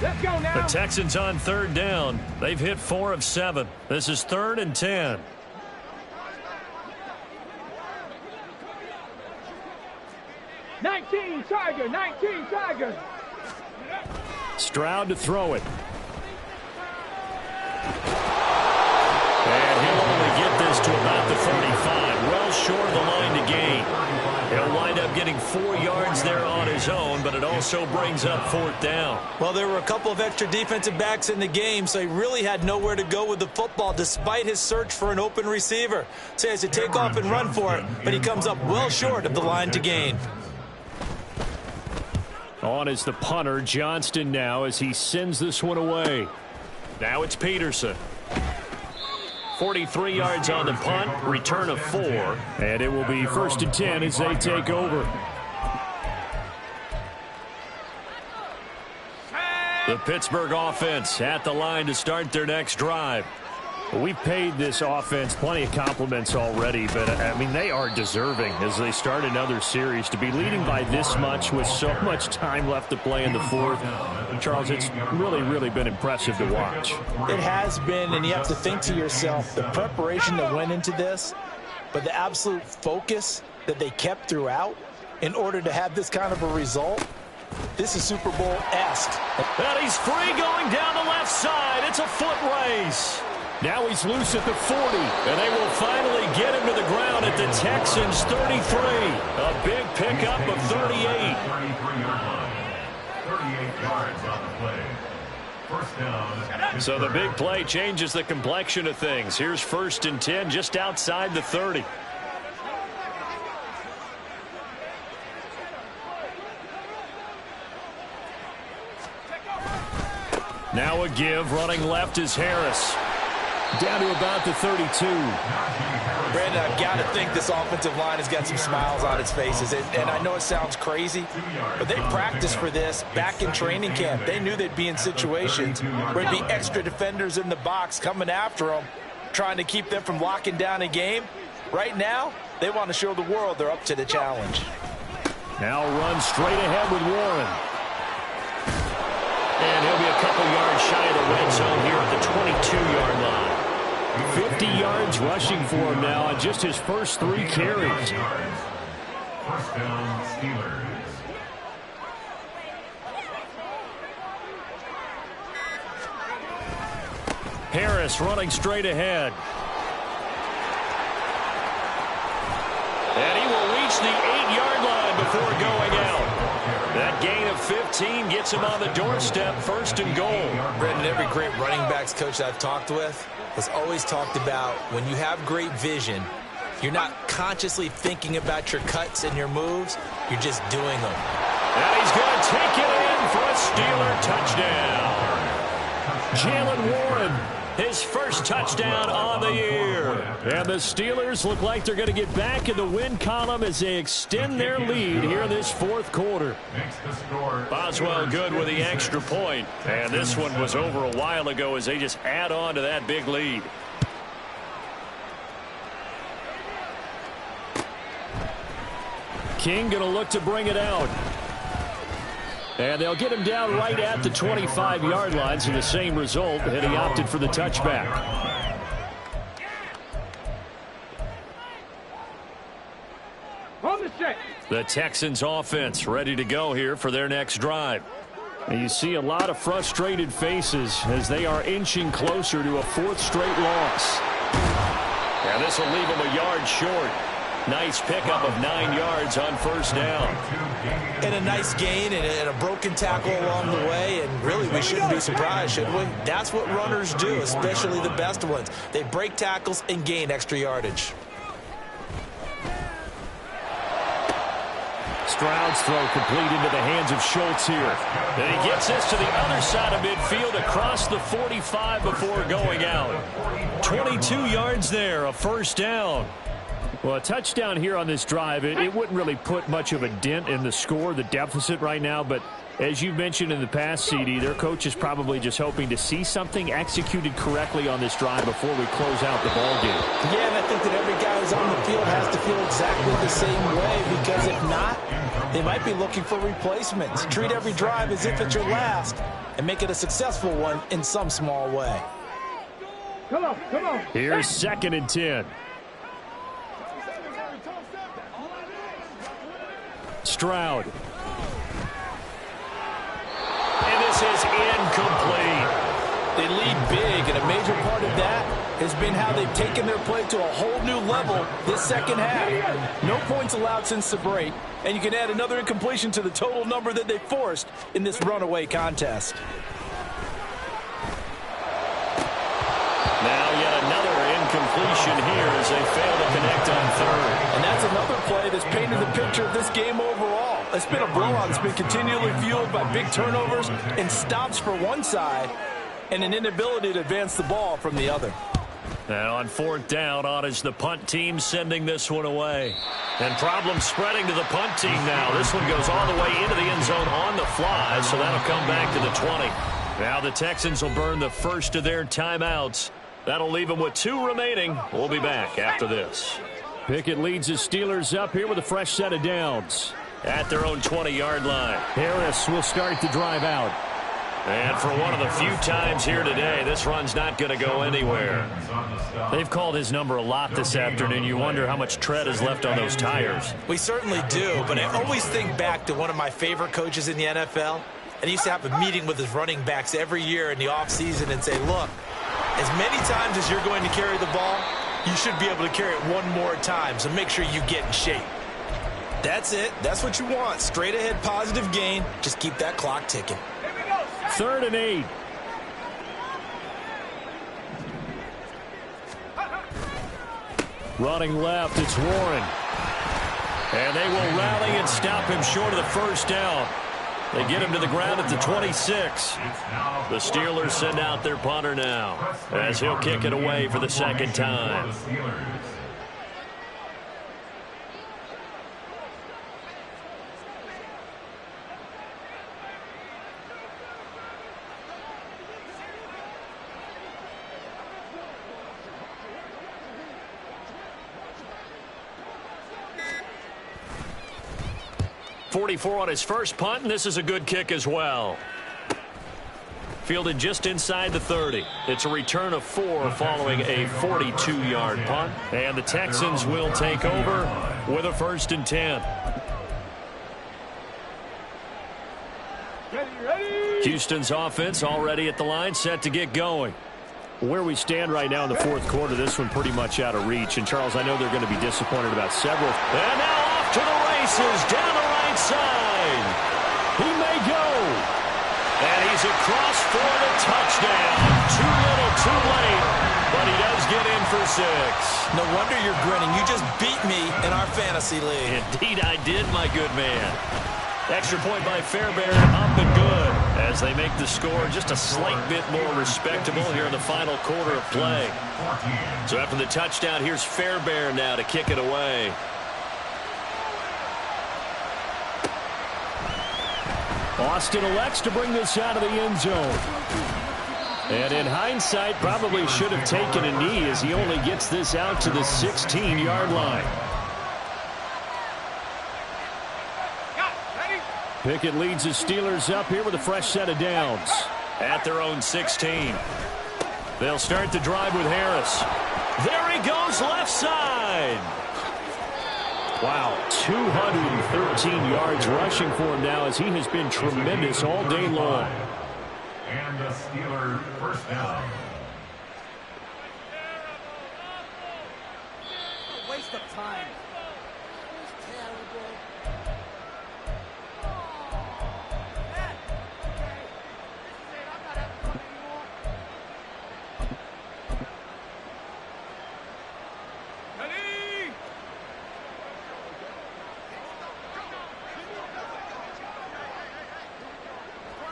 Let's go now. The Texans on 3rd down. They've hit 4 of 7. This is 3rd and 10. Tiger, 19 Tiger. Stroud to throw it. And he'll only get this to about the 35. Well short of the line to gain. He'll wind up up getting 4 yards there on his own, but it also brings up 4th down. Well, there were a couple of extra defensive backs in the game, so he really had nowhere to go with the football despite his search for an open receiver. So he has to take off and run for it, but he comes up well short of the line to gain. On is the punter, Johnston, now as he sends this one away. Now it's Peterson. 43 yards on the punt, return of 4. And it will be 1st and 10 as they take over. The Pittsburgh offense at the line to start their next drive. We've paid this offense plenty of compliments already, but, I mean, they are deserving as they start another series. To be leading by this much with so much time left to play in the 4th, Charles, it's really been impressive to watch. It has been, and you have to think to yourself, the preparation that went into this, but the absolute focus that they kept throughout in order to have this kind of a result. This is Super Bowl-esque. And he's free going down the left side. It's a foot race. Now he's loose at the 40, and they will finally get him to the ground at the Texans' 33. A big pickup of 38. 33-yard line. 38 yards on the play. First down. So the big play changes the complexion of things. Here's 1st and 10 just outside the 30. Now a give, running left is Harris. Down to about the 32. Brandon, I've got to think this offensive line has got some smiles on its faces. And I know it sounds crazy, but they practiced for this back in training camp. They knew they'd be in situations where there'd be extra defenders in the box coming after them, trying to keep them from locking down a game. Right now, they want to show the world they're up to the challenge. Now run straight ahead with Warren. And he'll be a couple yards shy of the red zone here at the 22-yard line. 50 yards rushing for him now on just his first 3 carries. First down, Steelers. Harris running straight ahead. And he will reach the 8-yard line before going out. That gain of 15 gets him on the doorstep, 1st and goal. Brendan, every great running backs coach I've talked with has always talked about when you have great vision, you're not consciously thinking about your cuts and your moves, you're just doing them. And he's going to take it in for a Steeler touchdown. Jalen Warren, his first touchdown on the year. And the Steelers look like they're going to get back in the win column as they extend their lead here in this 4th quarter. Boswell good with the extra point. And this one was over a while ago as they just add on to that big lead. King going to look to bring it out. And they'll get him down right at the 25-yard line, so the same result, and he opted for the touchback. On the set. The Texans offense ready to go here for their next drive. And you see a lot of frustrated faces as they are inching closer to a 4th straight loss. And this will leave them a yard short. Nice pickup of 9 yards on 1st down. And a nice gain and a broken tackle along the way. And really, we shouldn't be surprised, should we? That's what runners do, especially the best ones. They break tackles and gain extra yardage. Stroud's throw complete into the hands of Schultz here. And he gets this to the other side of midfield across the 45 before going out. 22 yards there, a 1st down. Well, a touchdown here on this drive, it wouldn't really put much of a dent in the score, the deficit right now. But as you mentioned in the past, CD, their coach is probably just hoping to see something executed correctly on this drive before we close out the ball game. Yeah, and I think that every guy who's on the field has to feel exactly the same way, because if not, they might be looking for replacements. Treat every drive as if it's your last and make it a successful one in some small way. Come on, come on. Here's 2nd and 10. Stroud. And this is incomplete. They lead big, and a major part of that has been how they've taken their play to a whole new level this second half. No points allowed since the break, and you can add another incompletion to the total number that they forced in this runaway contest. Now yet another incompletion here as they fail to connect on third. And that's another play that's painted the picture of this game overall. It's been a blowout that's been continually fueled by big turnovers and stops for one side and an inability to advance the ball from the other. And on fourth down, on is the punt team sending this one away. And problems spreading to the punt team now. This one goes all the way into the end zone on the fly, so that'll come back to the 20. Now the Texans will burn the first of their timeouts. That'll leave them with 2 remaining. We'll be back after this. Pickett leads the Steelers up here with a fresh set of downs. At their own 20-yard line. Harris will start the drive out. And for one of the few times here today, this run's not going to go anywhere. They've called his number a lot this afternoon. You wonder how much tread is left on those tires. We certainly do, but I always think back to one of my favorite coaches in the NFL. And he used to have a meeting with his running backs every year in the offseason and say, look, as many times as you're going to carry the ball, you should be able to carry it one more time, so make sure you get in shape. That's it. That's what you want. Straight ahead positive gain. Just keep that clock ticking. 3rd and 8. Running left, it's Warren. And they will rally and stop him short of the first down. They get him to the ground at the 26. The Steelers send out their punter now as he'll kick it away for the second time. 44 on his first punt, and this is a good kick as well. Fielded just inside the 30. It's a return of 4 following a 42-yard punt. And the Texans will take over with a 1st and 10. Houston's offense already at the line, set to get going. Where we stand right now in the 4th quarter, this one pretty much out of reach. And, Charles, I know they're going to be disappointed about several. And now off to the races, down the right side. He may go. And he's across for the touchdown. Too little, too late. But he does get in for 6. No wonder you're grinning. You just beat me in our fantasy league. Indeed I did, my good man. Extra point by Fairbairn, up and good as they make the score just a slight bit more respectable here in the final quarter of play. So after the touchdown, here's Fairbairn now to kick it away. Austin elects to bring this out of the end zone. And in hindsight, probably should have taken a knee as he only gets this out to the 16-yard line. Pickett leads the Steelers up here with a fresh set of downs at their own 16. They'll start the drive with Harris. There he goes, left side. Wow, 213 yards rushing for him now as he has been tremendous all day long. And the Steelers first down. A waste of time.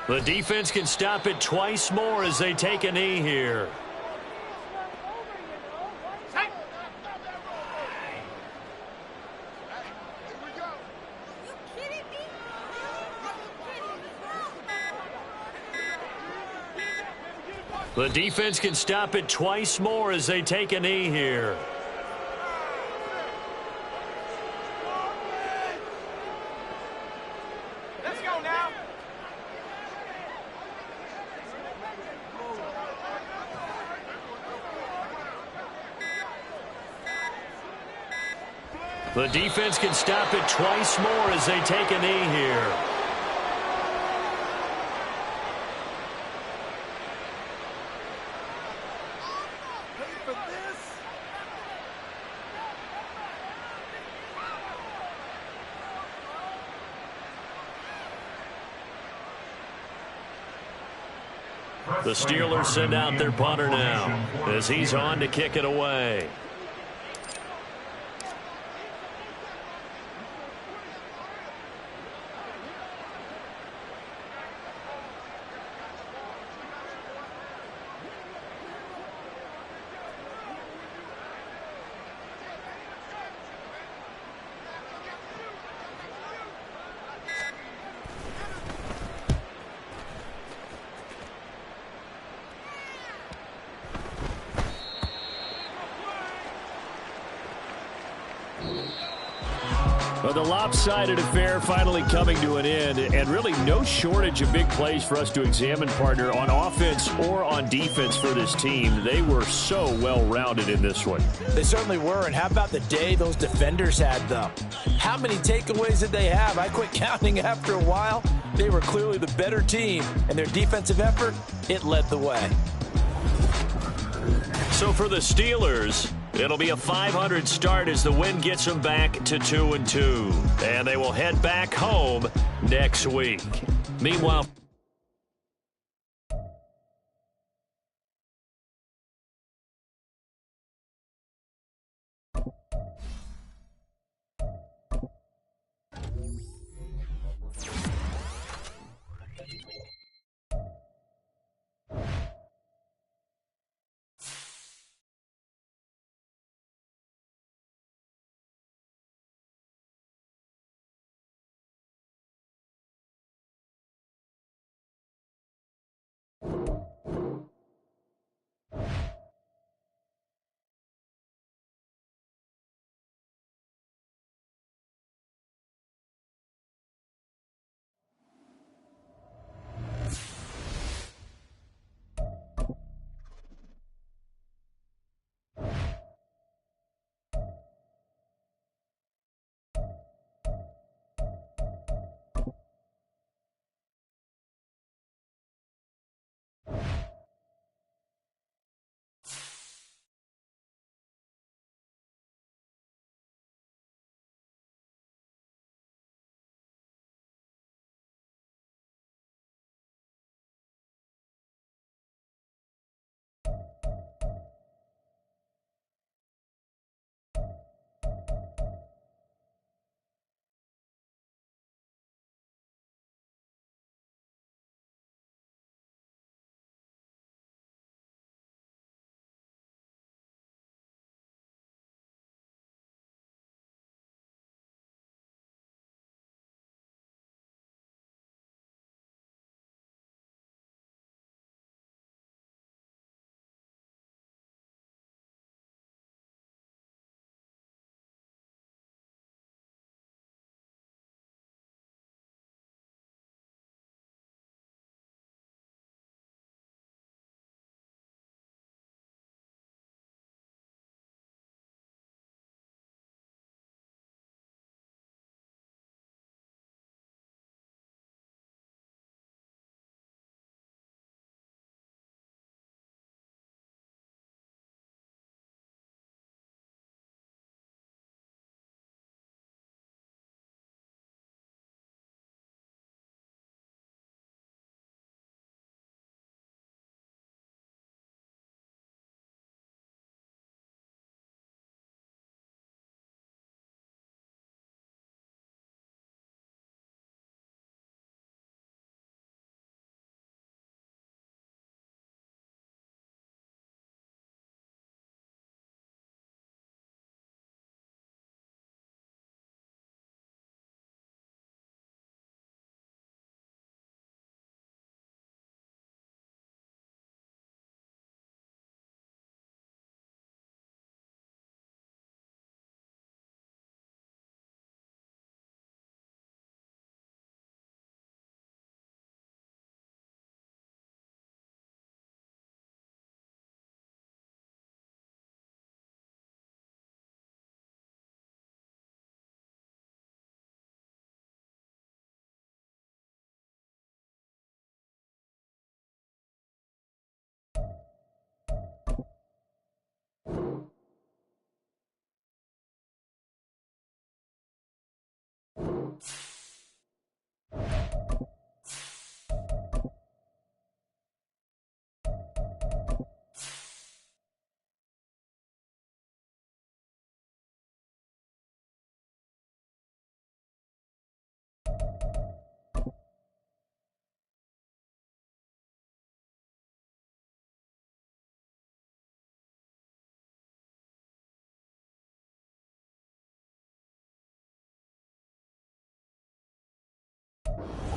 The defense can stop it twice more as they take a knee here. The defense can stop it twice more as they take a knee here. The defense can stop it twice more as they take a knee here. for this? The Steelers send out their punter now as he's on to kick it away. Well, the lopsided affair finally coming to an end, and really no shortage of big plays for us to examine, partner, on offense or on defense for this team. They were so well-rounded in this one. They certainly were, and how about the day those defenders had, though? How many takeaways did they have? I quit counting after a while. They were clearly the better team, and their defensive effort, it led the way. So for the Steelers, it'll be a .500 start as the win gets them back to 2-2. And they will head back home next week. Meanwhile,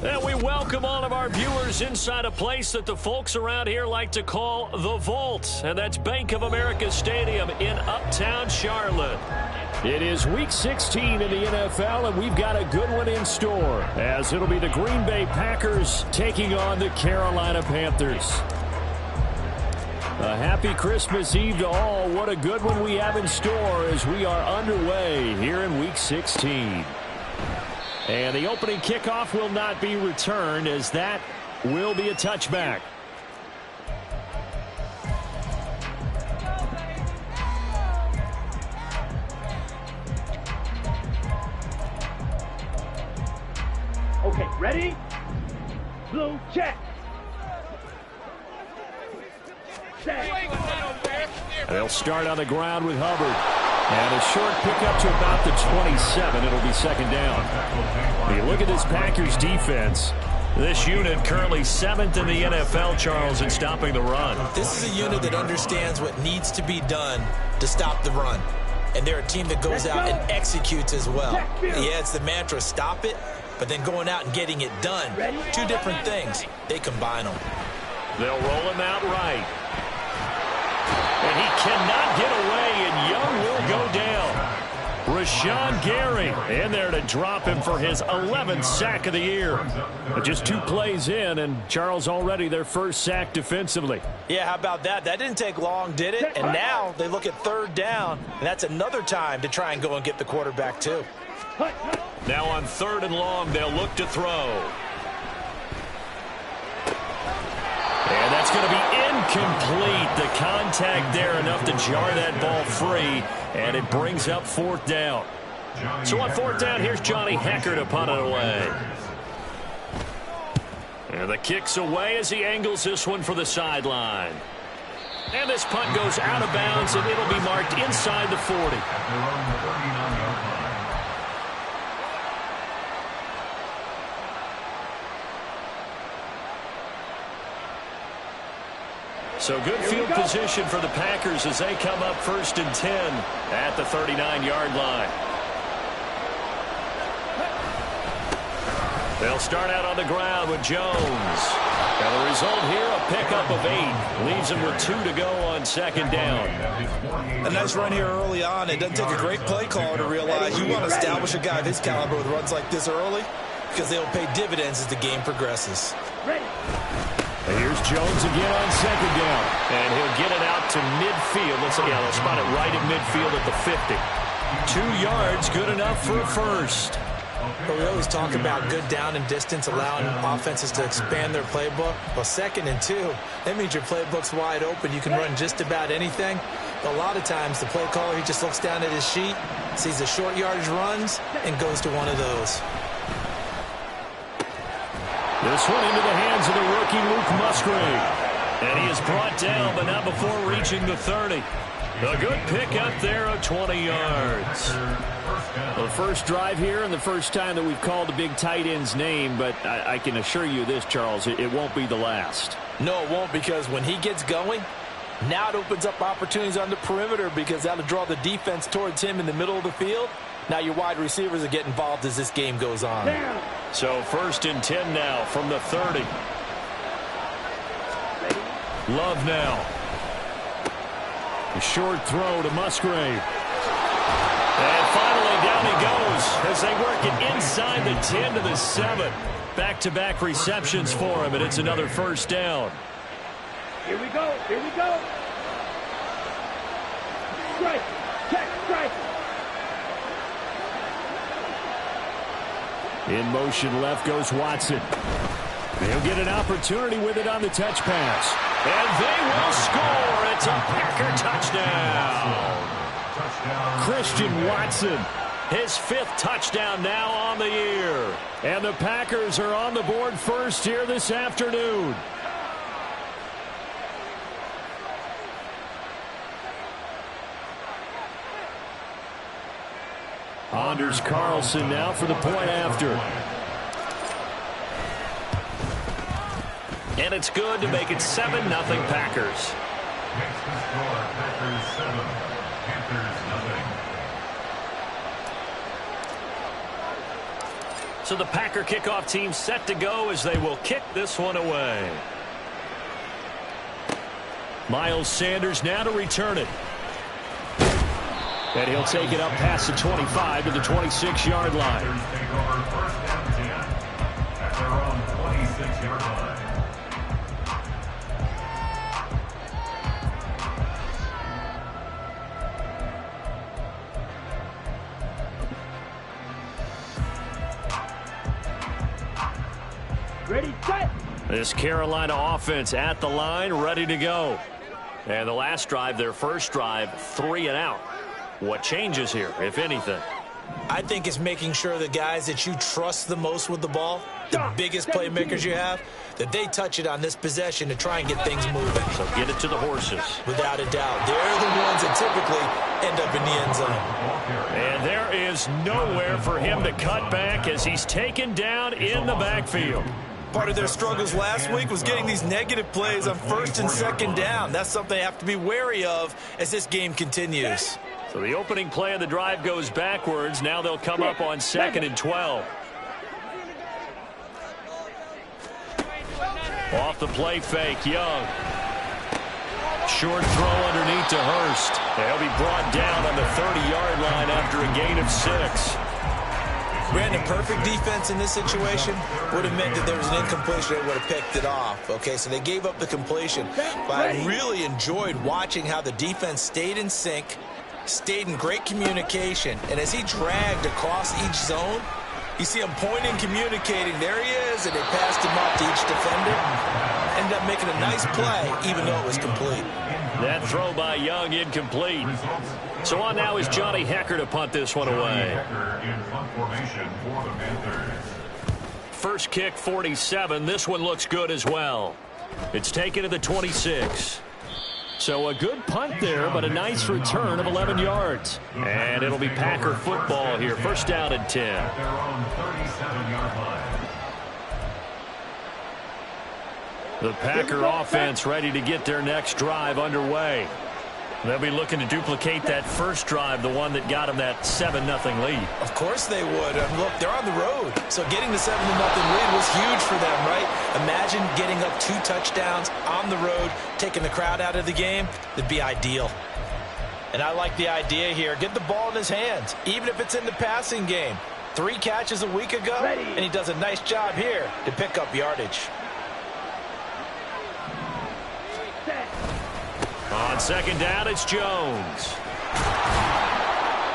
And we welcome all of our viewers inside a place that the folks around here like to call the Vault. And that's Bank of America Stadium in Uptown Charlotte. It is Week 16 in the NFL, and we've got a good one in store, as it'll be the Green Bay Packers taking on the Carolina Panthers. A happy Christmas Eve to all. What a good one we have in store as we are underway here in Week 16. And the opening kickoff will not be returned, as that will be a touchback. Okay, ready? Blue, check. They'll start on the ground with Hubbard. And a short pickup to about the 27. It'll be second down. When you look at this Packers defense, this unit currently 7th in the NFL, Charles, in stopping the run. This is a unit that understands what needs to be done to stop the run. And they're a team that goes out and executes as well. Yeah, it's the mantra, stop it, but then going out and getting it done. Two different things. They combine them. They'll roll him out right. And he cannot get away, and Young will go down. Rashawn Gary in there to drop him for his 11th sack of the year. But just 2 plays in, and Charles already their first sack defensively. Yeah, how about that? That didn't take long, did it? And now they look at third down, and that's another time to try and go and get the quarterback too. Now on 3rd and long, they'll look to throw. And that's going to be incomplete. The contact there enough to jar that ball free, and it brings up 4th down. So on 4th down, here's Johnny Hecker to punt it away. And the kick's away as he angles this one for the sideline. And this punt goes out of bounds, and it'll be marked inside the 40. So good field position for the Packers as they come up 1st and 10 at the 39-yard line. They'll start out on the ground with Jones. And the result here, a pickup of 8. Leaves them with 2 to go on 2nd down. A nice run here early on. It doesn't take a great play caller to realize you want to establish a guy of his caliber with runs like this early, because they'll pay dividends as the game progresses. And here's Jones again on 2nd down. And he'll get it out to midfield. They'll spot it right at midfield at the 50. 2 yards, good enough for a first. But we always talk about good down and distance, allowing offenses to expand their playbook. Well, 2nd and 2, that means your playbook's wide open. You can run just about anything. But a lot of times, the play caller, he just looks down at his sheet, sees the short yardage runs, and goes to one of those. This one into the hands of the rookie Luke Musgrave. And he is brought down, but not before reaching the 30. A good pickup there of 20 yards. Well, the first drive here and the first time that we've called a big tight end's name, but I can assure you this, Charles, it won't be the last. No, it won't, because when he gets going, now it opens up opportunities on the perimeter, because that'll draw the defense towards him in the middle of the field. Now your wide receivers will get involved as this game goes on. So 1st and 10 now from the 30. Love now. A short throw to Musgrave. And finally down he goes as they work it inside the 10 to the 7. Back-to-back receptions for him, and it's another 1st down. Here we go. Here we go. Strike. Check. Strike. In motion left goes Watson. They'll get an opportunity with it on the touch pass. And they will score. It's a Packer touchdown. Christian Watson, his 5th touchdown now on the year. And the Packers are on the board first here this afternoon. Anders Carlson now for the point after. And it's good to make it 7-0 Packers. Makes the score Packers 7, Panthers 0. So the Packer kickoff team set to go as they will kick this one away. Miles Sanders now to return it. And he'll take it up past the 25 to the 26-yard line. Take over first down 10 at their own 26-yard line. Ready, set. This Carolina offense at the line, ready to go. And the last drive, their first drive, 3 and out. What changes here, if anything? I think it's making sure the guys that you trust the most with the ball, the biggest playmakers you have, that they touch it on this possession to try and get things moving. So get it to the horses. Without a doubt. They're the ones that typically end up in the end zone. And there is nowhere for him to cut back as he's taken down in the backfield. Part of their struggles last week was getting these negative plays on first and second down. That's something they have to be wary of as this game continues. So the opening play of the drive goes backwards. Now they'll come up on 2nd and 12. Off the play fake, Young. Short throw underneath to Hurst. They'll be brought down on the 30-yard line after a gain of 6. Brandon, perfect defense in this situation would have meant that there was an incompletion that would have picked it off. Okay, so they gave up the completion. But I really enjoyed watching how the defense stayed in sync, stayed in great communication, and as he dragged across each zone, you see him pointing, communicating. There he is, and they passed him off to each defender. Ended up making a nice play, even though it was complete. That throw by Young incomplete. So on now is Johnny Hecker to punt this one away. First kick, 47. This one looks good as well. It's taken to the 26. So a good punt there, but a nice return of 11 yards. And it'll be Packer football here. First down and 10. The Packer offense ready to get their next drive underway. They'll be looking to duplicate that first drive, the one that got them that 7-0 lead. Of course they would. Look, they're on the road. So getting the 7-0 lead was huge for them, right? Imagine getting up 2 touchdowns on the road, taking the crowd out of the game. That'd be ideal. And I like the idea here. Get the ball in his hands, even if it's in the passing game. 3 catches a week ago, and he does a nice job here to pick up yardage. On second down, it's Jones.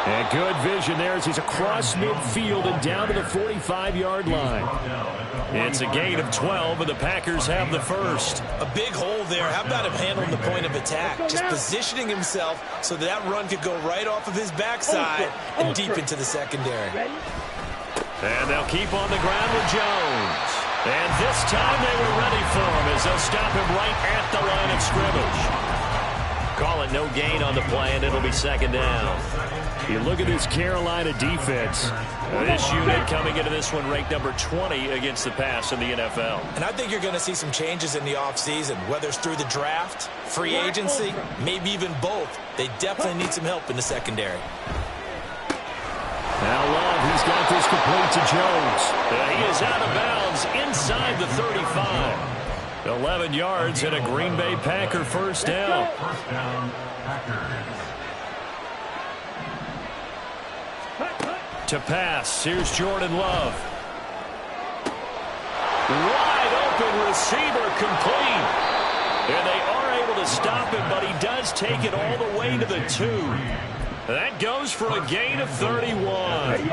And good vision there as he's across midfield and down to the 45-yard line. It's a gain of 12, and the Packers have the first. A big hole there. How about him handling the point of attack? Just positioning himself so that run could go right off of his backside and deep into the secondary. And they'll keep on the ground with Jones. And this time they were ready for him as they'll stop him right at the line of scrimmage. Call it no gain on the play, and it'll be second down. You look at this Carolina defense. This unit coming into this one ranked number 20 against the pass in the NFL. And I think you're going to see some changes in the offseason, whether it's through the draft, free agency, maybe even both. They definitely need some help in the secondary. Now Love, he's got this complete to Jones. He is out of bounds inside the 35. 11 yards and a Green Bay Packer first down. First down, Packers. To pass, here's Jordan Love. Wide open receiver complete. And they are able to stop him, but he does take it all the way to the 2. That goes for a gain of 31.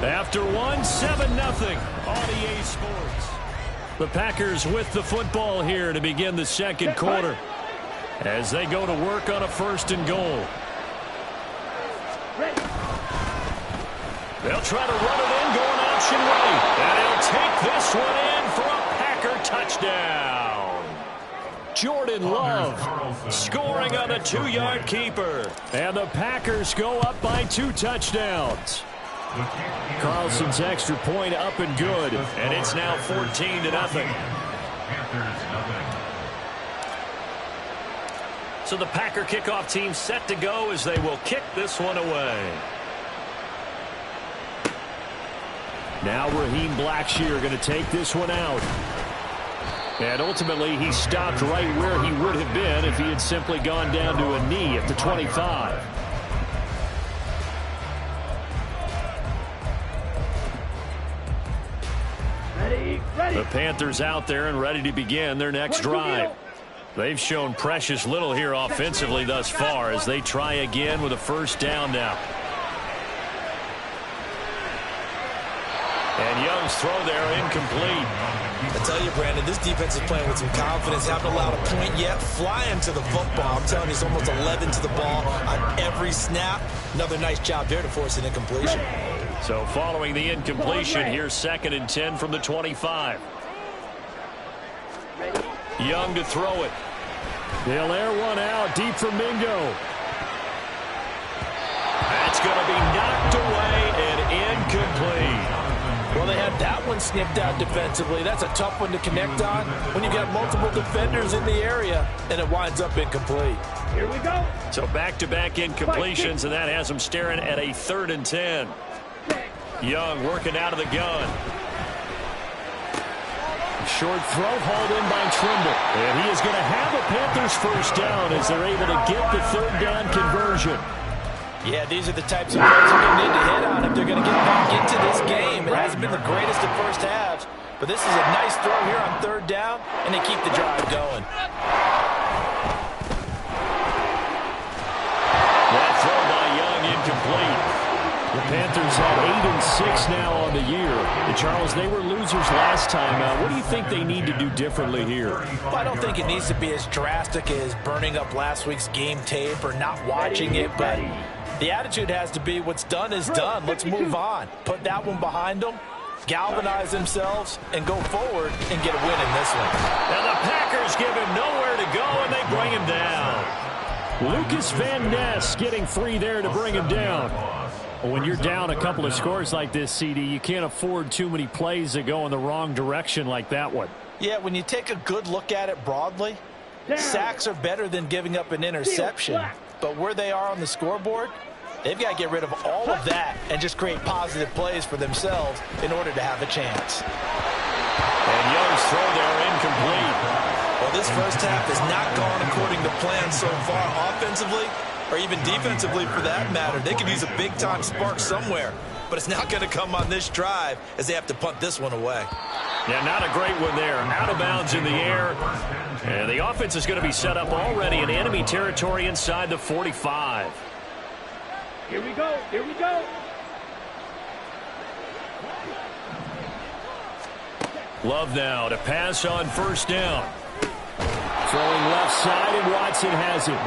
After 7-0 on EA Sports. The Packers with the football here to begin the second quarter as they go to work on a 1st and goal. They'll try to run it in, going option right. And he'll take this one in for a Packer touchdown. Jordan Love scoring on a 2-yard keeper. And the Packers go up by 2 touchdowns. Carlson's extra point up and good, and it's now 14-0. So the Packer kickoff team set to go as they will kick this one away. Now Raheem Blackshear going to take this one out. And ultimately, he stopped right where he would have been if he had simply gone down to a knee at the 25. Ready. The Panthers out there and ready to begin their next drive. They've shown precious little here offensively thus far as they try again with a first down now. And Young's throw there incomplete. I tell you, Brandon, this defense is playing with some confidence. Haven't allowed a point yet. Flying to the football. I'm telling you, it's almost 11 to the ball on every snap. Another nice job there to force an incompletion. So following the incompletion, here's 2nd and 10 from the 25. Young to throw it. They'll air one out deep for Mingo. That's going to be knocked away and incomplete. Well, they had that one snipped out defensively. That's a tough one to connect on when you've got multiple defenders in the area, and it winds up incomplete. Here we go. So back-to-back incompletions, and that has them staring at a 3rd and 10. Young working out of the gun. Short throw hauled in by Trimble. And he is going to have a Panthers first down as they're able to get the 3rd down conversion. Yeah, these are the types of plays they're going to need to hit on if they're going to get back into this game. It hasn't been the greatest at first halves, but this is a nice throw here on 3rd down, and they keep the drive going. That throw by Young incomplete. The Panthers have 8-6 now on the year. And Charles, they were losers last time. What do you think they need to do differently here? Well, I don't think it needs to be as drastic as burning up last week's game tape or not watching it, but the attitude has to be what's done is done. Let's move on. Put that one behind them, galvanize themselves, and go forward and get a win in this one. And the Packers give him nowhere to go, and they bring him down. Lucas Van Ness getting free there to bring him down. When you're down a couple of scores like this, CD, you can't afford too many plays that go in the wrong direction like that one. Yeah, when you take a good look at it broadly, sacks are better than giving up an interception. But where they are on the scoreboard, they've got to get rid of all of that and just create positive plays for themselves in order to have a chance. And Young's throw there incomplete. Well, this first half has not gone according to plan so far offensively, or even defensively for that matter. They could use a big-time spark somewhere, but it's not going to come on this drive as they have to punt this one away. Yeah, not a great one there. Out of bounds in the air. And the offense is going to be set up already in enemy territory inside the 45. Here we go. Here we go. Love now to pass on first down. Throwing left side, and Watson has it.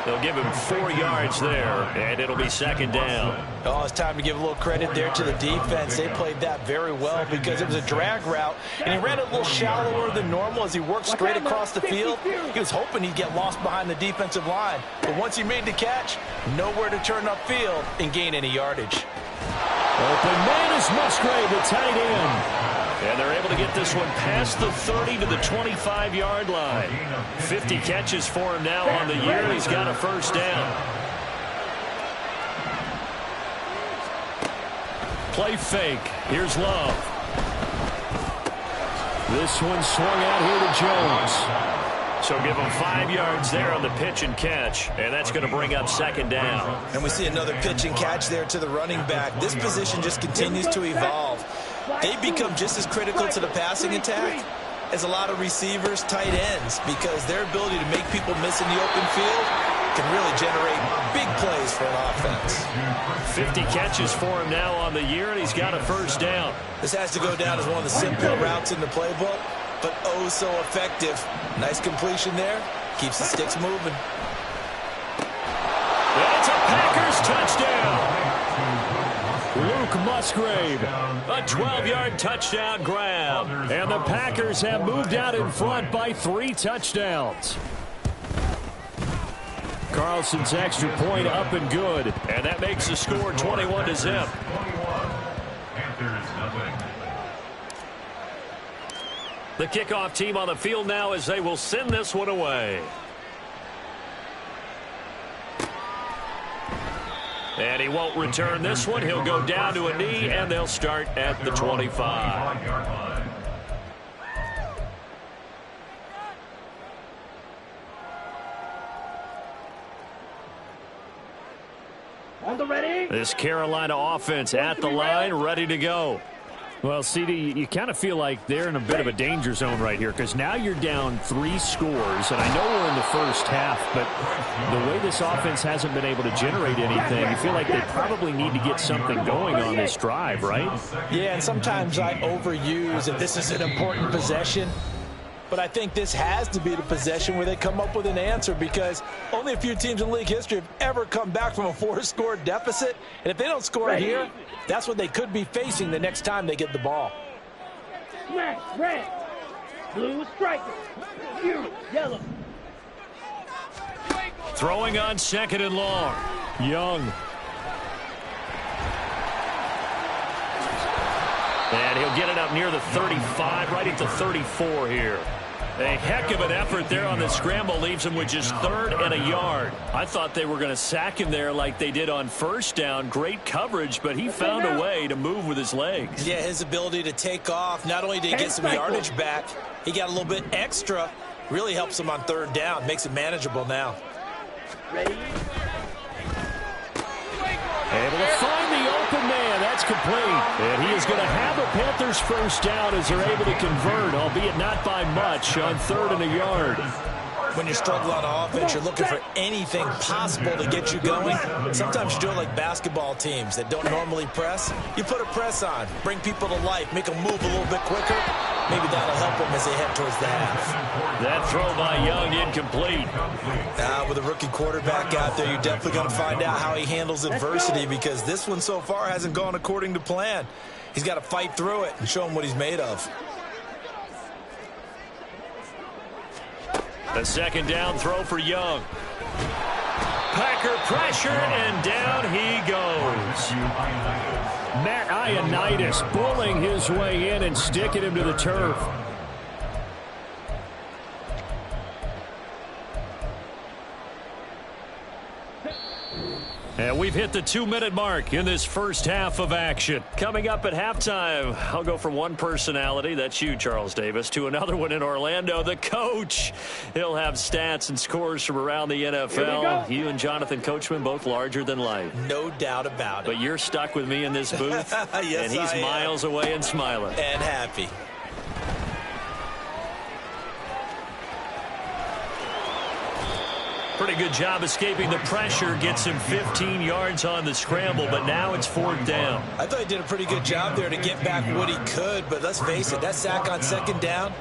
They'll give him 4 yards there, and it'll be 2nd down. Oh, it's time to give a little credit there to the defense. They played that very well because it was a drag route, and he ran it a little shallower than normal as he worked straight across the field. He was hoping he'd get lost behind the defensive line, but once he made the catch, nowhere to turn upfield and gain any yardage. Open man is Musgrave, the tight end. And they're able to get this one past the 30 to the 25-yard line. 50 catches for him now on the year, and he's got a first down. Play fake. Here's Love. This one swung out here to Jones. So give him 5 yards there on the pitch and catch, and that's going to bring up 2nd down. And we see another pitch and catch there to the running back. This position just continues to evolve. They become just as critical to the passing attack as a lot of receivers, tight ends, because their ability to make people miss in the open field can really generate big plays for an offense. 50 catches for him now on the year, and he's got a first down. This has to go down as one of the simpler routes in the playbook, but oh so effective. Nice completion there. Keeps the sticks moving. It's a Packers touchdown. Luke Musgrave, a 12-yard touchdown grab. And the Packers have moved out in front by 3 touchdowns. Carlson's extra point up and good. And that makes the score 21-0. The kickoff team on the field now as they will send this one away. And he won't return this one. He'll go down to a knee, and they'll start at the 25. On the ready. This Carolina offense at the line, ready to go. Well, CD, you kind of feel like they're in a bit of a danger zone right here because now you're down 3 scores, and I know we're in the first half, but the way this offense hasn't been able to generate anything, you feel like they probably need to get something going on this drive, right? Yeah, and sometimes I overuse if this is an important possession. But I think this has to be the possession where they come up with an answer because only a few teams in league history have ever come back from a 4-score deficit. And if they don't score here, that's what they could be facing the next time they get the ball. Smash, red. Blue striker. You, yellow. Throwing on second and long. Young. And he'll get it up near the 35, right at the 34 here. A heck of an effort there on the scramble leaves him with just 3rd and a yard. I thought they were going to sack him there like they did on first down. Great coverage, but he found a way to move with his legs. Yeah, his ability to take off. Not only did he get some yardage back, he got a little bit extra. Really helps him on 3rd down. Makes it manageable now. Ready. Able to find the open man. That's complete. And he is going to have the Panthers first down as they're able to convert, albeit not by much, on 3rd and a yard. When you struggle on offense, you're looking for anything possible to get you going. Sometimes you do it like basketball teams that don't normally press. You put a press on, bring people to life, make them move a little bit quicker. Maybe that'll help them as they head towards the half. That throw by Young incomplete. With a rookie quarterback out there, you're definitely going to find out how he handles adversity because this one so far hasn't gone according to plan. He's got to fight through it and show him what he's made of. A second down throw for Young. Packer pressure, and down he goes. Matt Ioannidis bullying his way in and sticking him to the turf. And we've hit the 2-minute mark in this first half of action. Coming up at halftime, I'll go from one personality, that's you, Charles Davis, to another one in Orlando, the coach. He'll have stats and scores from around the NFL. You and Jonathan Coachman, both larger than life. No doubt about it. But you're stuck with me in this booth, yes, and he's miles away and smiling. And happy. Pretty good job escaping the pressure. Gets him 15 yards on the scramble, but now it's 4th down. I thought he did a pretty good job there to get back what he could, but let's face it, that sack on 2nd down,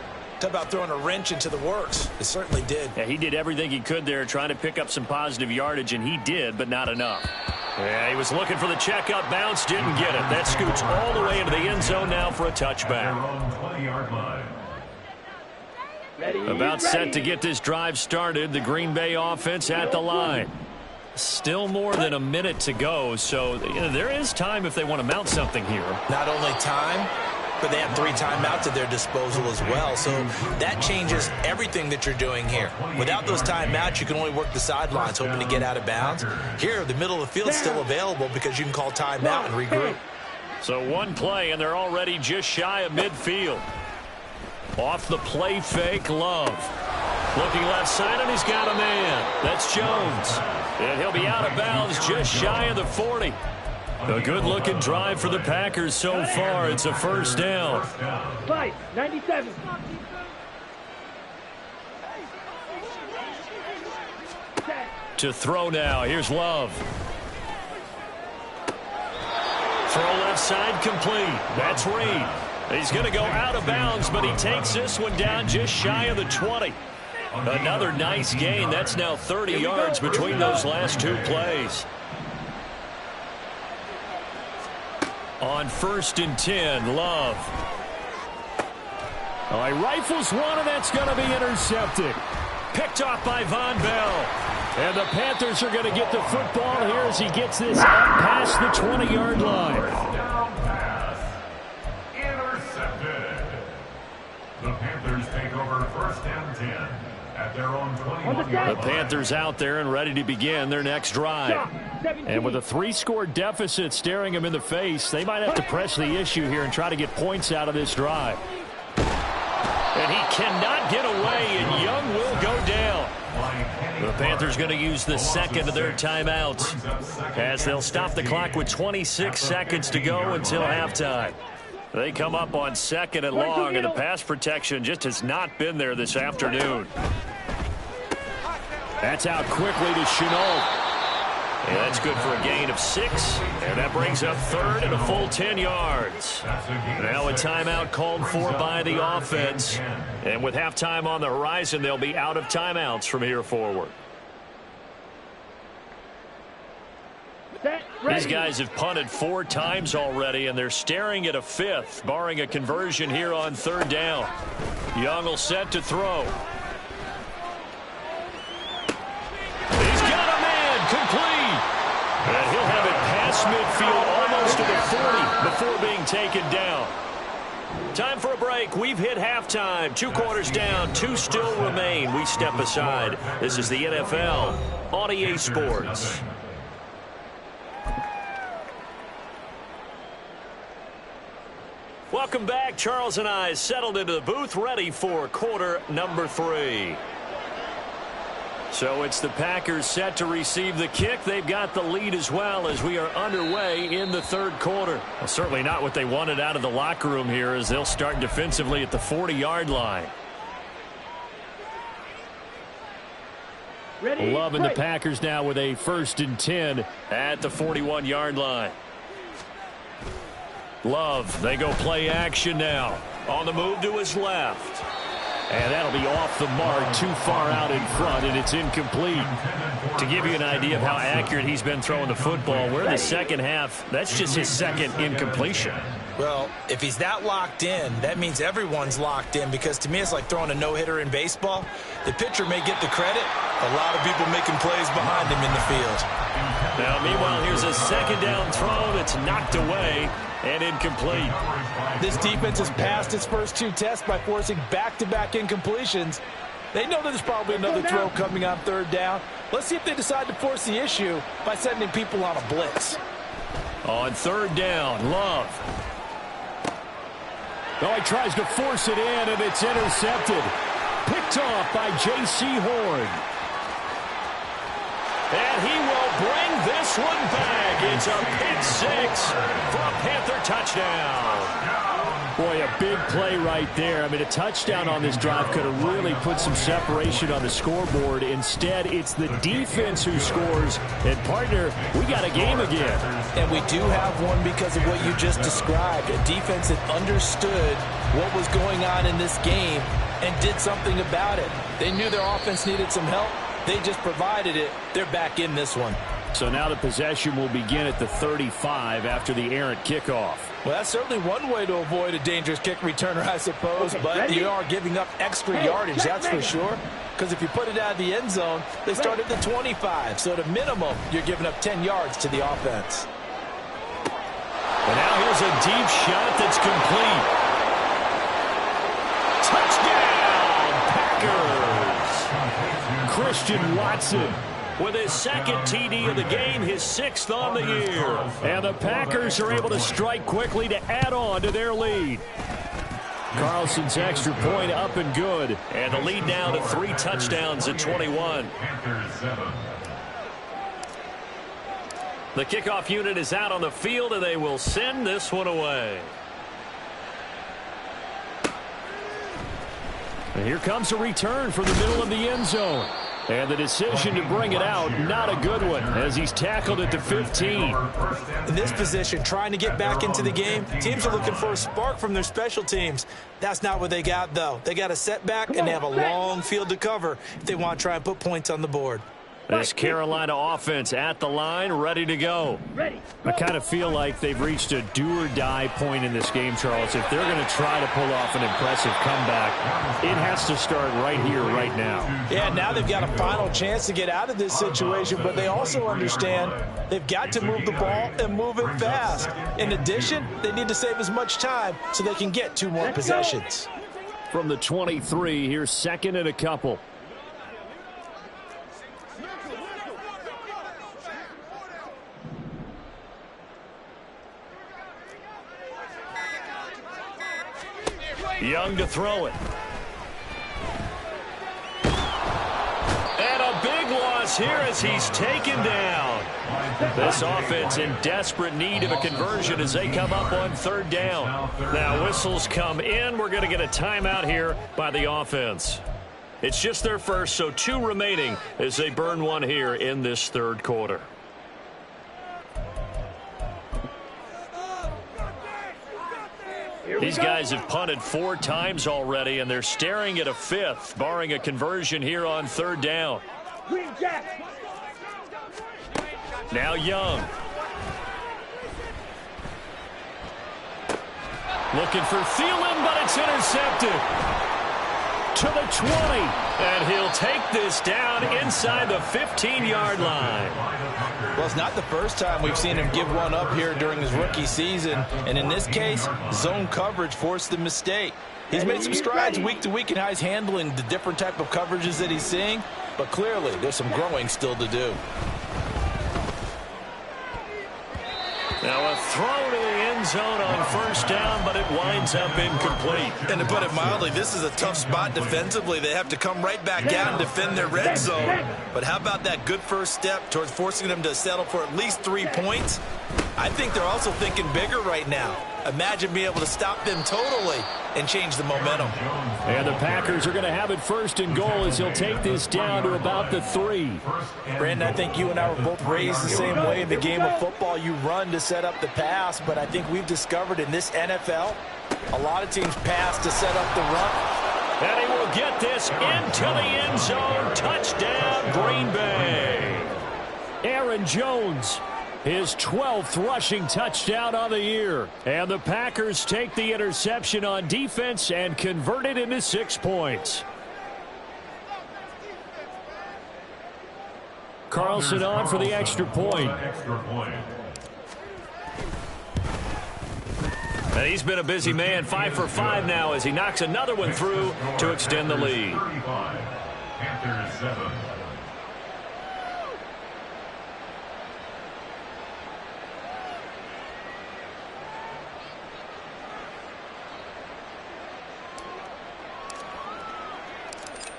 talk about throwing a wrench into the works. It certainly did. Yeah, he did everything he could there trying to pick up some positive yardage, and he did, but not enough. Yeah, he was looking for the checkup bounce, didn't get it. That scoots all the way into the end zone now for a touchback. About set to get this drive started. The Green Bay offense at the line. Still more than a minute to go, so there is time if they want to mount something here. Not only time, but they have 3 timeouts at their disposal as well, so that changes everything that you're doing here. Without those timeouts, you can only work the sidelines, hoping to get out of bounds. Here, the middle of the field is still available because you can call timeout and regroup. So one play, and they're already just shy of midfield. Off the play fake, Love. Looking left side, and he's got a man. That's Jones. And he'll be out of bounds just shy of the 40. A good-looking drive for the Packers so far. It's a first down. 97. To throw now. Here's Love. Throw left side complete. That's Reed. He's going to go out of bounds, but he takes this one down just shy of the 20. Another nice gain. That's now 30 yards between those last 2 plays. On 1st and 10, Love. Oh, he rifles one, and that's going to be intercepted. Picked off by Von Bell. And the Panthers are going to get the football here as he gets this up past the 20-yard line. The Panthers take over 1st and 10 at their own 21-yard line. The Panthers out there and ready to begin their next drive. And with a 3-score deficit staring him in the face, they might have to press the issue here and try to get points out of this drive. And he cannot get away, and Young will go down. The Panthers going to use the second of their timeouts as they'll stop the clock with 26 seconds to go until halftime. They come up on 2nd and long, and the pass protection just has not been there this afternoon. That's out quickly to Chenault. And that's good for a gain of 6. And that brings up 3rd and a full 10 yards. Now a timeout called for by the offense. And with halftime on the horizon, they'll be out of timeouts from here forward. These guys have punted 4 times already, and they're staring at a 5th, barring a conversion here on 3rd down. Young will set to throw. He's got a man complete. And he'll have it past midfield, almost to the 40 before being taken down. Time for a break. We've hit halftime. 2 quarters down, 2 still remain. We step aside. This is the NFL on EA Sports. Welcome back. Charles and I settled into the booth, ready for quarter number 3. So it's the Packers set to receive the kick. They've got the lead as well as we are underway in the 3rd quarter. Well, certainly not what they wanted out of the locker room here as they'll start defensively at the 40-yard line. Loving the Packers now with a 1st and 10 at the 41-yard line. Love, they go play action now. On the move to his left. And that'll be off the mark, too far out in front, and it's incomplete. To give you an idea of how accurate he's been throwing the football, we're in the second half. That's just his 2nd incompletion. Well, if he's that locked in, that means everyone's locked in, because to me it's like throwing a no-hitter in baseball. The pitcher may get the credit. A lot of people making plays behind him in the field. Now, meanwhile, here's a 2nd down throw that's knocked away and incomplete. This defense has passed its first 2 tests by forcing back-to-back incompletions. They know there's probably another throw coming on 3rd down. Let's see if they decide to force the issue by sending people on a blitz. On 3rd down, Love. Oh, he tries to force it in, and it's intercepted. Picked off by J.C. Horn. And he will bring this one back. It's a pick 6 for a Panther touchdown. Boy, a big play right there. I mean, a touchdown on this drive could have really put some separation on the scoreboard. Instead, it's the defense who scores. And, partner, we got a game again. And we do have one because of what you just described. A defense that understood what was going on in this game and did something about it. They knew their offense needed some help. They just provided it. They're back in this one. So now the possession will begin at the 35 after the errant kickoff. Well, that's certainly one way to avoid a dangerous kick returner, I suppose, but you are giving up extra yardage, that's for sure. Because if you put it out of the end zone, they start at the 25. So at a minimum, you're giving up 10 yards to the offense. And now here's a deep shot that's complete. Touchdown, Packers! Christian Watson with his 2nd TD of the game, his 6th on the year. And the Packers are able to strike quickly to add on to their lead. Carlson's extra point up and good. And the lead now to 3 touchdowns at 21. The kickoff unit is out on the field, and they will send this one away. And here comes a return from the middle of the end zone. And the decision to bring it out, not a good one, as he's tackled at the 15. In this position, trying to get back into the game, teams are looking for a spark from their special teams. That's not what they got, though. They got a setback, and they have a long field to cover if they want to try and put points on the board. This Carolina offense at the line, ready to go. I kind of feel like they've reached a do-or-die point in this game, Charles. If they're going to try to pull off an impressive comeback, it has to start right here, right now. Yeah, now they've got a final chance to get out of this situation, but they also understand they've got to move the ball and move it fast. In addition, they need to save as much time so they can get 2 more possessions. From the 23, here's 2nd and a couple. Young to throw it. And a big loss here as he's taken down. This offense in desperate need of a conversion as they come up on 3rd down. Now whistles come in. We're going to get a timeout here by the offense. It's just their first, so 2 remaining as they burn one here in this 3rd quarter. These guys have punted 4 times already, and they're staring at a 5th, barring a conversion here on 3rd down. Now Young. Looking for Thielen, but it's intercepted. To the 20, and he'll take this down inside the 15-yard line. Well, it's not the first time we've seen him give one up here during his rookie season, and in this case, zone coverage forced the mistake. He's made some strides week to week in how he's handling the different type of coverages that he's seeing, but clearly there's some growing still to do. Now a throw to the end zone on 1st down, but it winds up incomplete. And to put it mildly, this is a tough spot defensively. They have to come right back out and defend their red zone. But how about that good first step towards forcing them to settle for at least 3 points? I think they're also thinking bigger right now. Imagine being able to stop them totally and change the momentum. And the Packers are going to have it 1st and goal as he'll take this down to about the 3. Brandon, I think you and I were both raised the same way in the game of football. You run to set up the pass, but I think we've discovered in this NFL, a lot of teams pass to set up the run. And he will get this into the end zone. Touchdown, Green Bay. Aaron Jones, his 12th rushing touchdown on the year. And the Packers take the interception on defense and convert it into 6 points. Carlson on for the extra point. And he's been a busy man, 5 for 5 now as he knocks another one through to extend the lead. Panthers 7.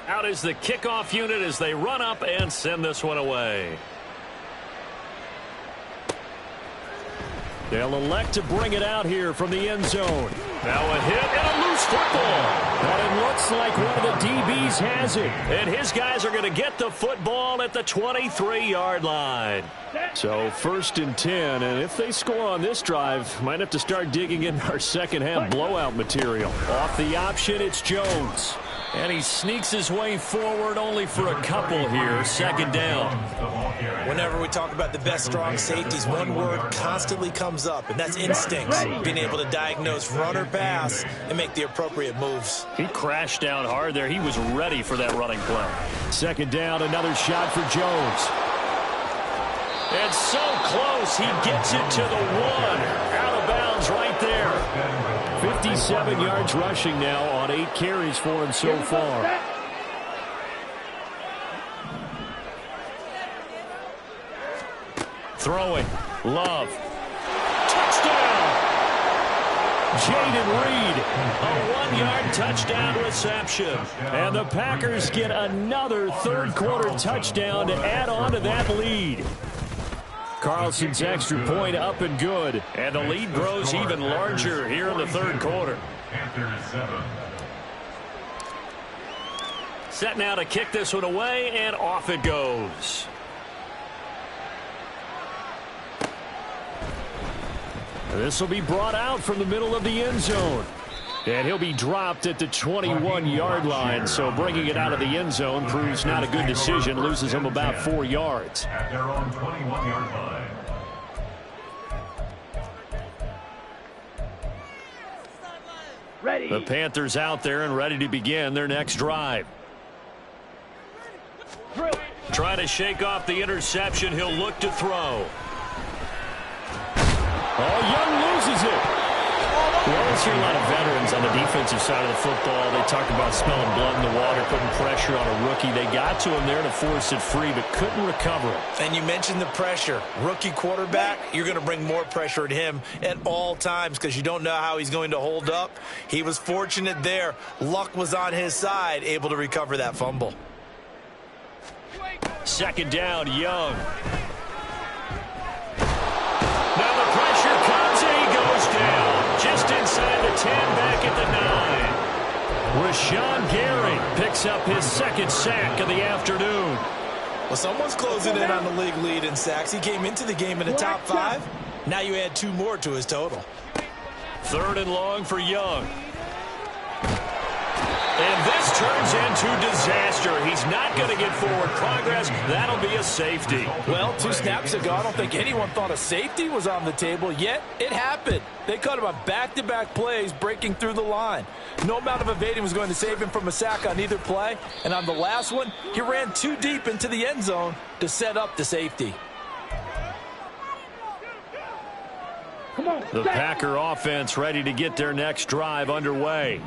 Out is the kickoff unit as they run up and send this one away. They'll elect to bring it out here from the end zone. Now a hit and a loose football. And it looks like one of the DBs has it. And his guys are going to get the football at the 23-yard line. So 1st and 10, and if they score on this drive, might have to start digging in our second-half blowout material. Off the option, it's Jones. And he sneaks his way forward only for a couple here. 2nd down. Whenever we talk about the best strong safeties, one word constantly comes up, and that's instincts. Being able to diagnose run or pass and make the appropriate moves. He crashed down hard there. He was ready for that running play. 2nd down, another shot for Jones. And so close, he gets it to the 1. Out of bounds right there. 57 yards rushing now on 8 carries for him so far. Throwing. Love. Touchdown! Jaden Reed. A 1-yard touchdown reception. And the Packers get another 3rd quarter touchdown to add on to that lead. Carlson's extra point up and good. And the lead grows even larger here in the 3rd quarter. Set now to kick this one away, and off it goes. This will be brought out from the middle of the end zone. And he'll be dropped at the 21-yard line. So bringing it out of the end zone proves not a good decision. Loses him about 4 yards. At their own 21-yard line. Ready. The Panthers out there and ready to begin their next drive. Trying to shake off the interception. He'll look to throw. Oh, Young loses it. Well always hear a lot of veterans on the defensive side of the football. They talk about smelling blood in the water, putting pressure on a rookie. They got to him there to force it free, but couldn't recover it. And you mentioned the pressure. Rookie quarterback, you're going to bring more pressure at him at all times because you don't know how he's going to hold up. He was fortunate there. Luck was on his side, able to recover that fumble. Second down, Young. Now the pressure comes and he goes down. Just inside the 10, back at the 9. Rashawn Gary picks up his second sack of the afternoon. Well, someone's closing in on the league lead in sacks. He came into the game in the top 5. Now you add 2 more to his total. Third and long for Young. And this turns into disaster. He's not going to get forward progress. That'll be a safety. Well, 2 snaps ago, I don't think anyone thought a safety was on the table, yet it happened. They caught him on back-to-back plays breaking through the line. No amount of evading was going to save him from a sack on either play. And on the last one, he ran too deep into the end zone to set up the safety. The Packer offense ready to get their next drive underway.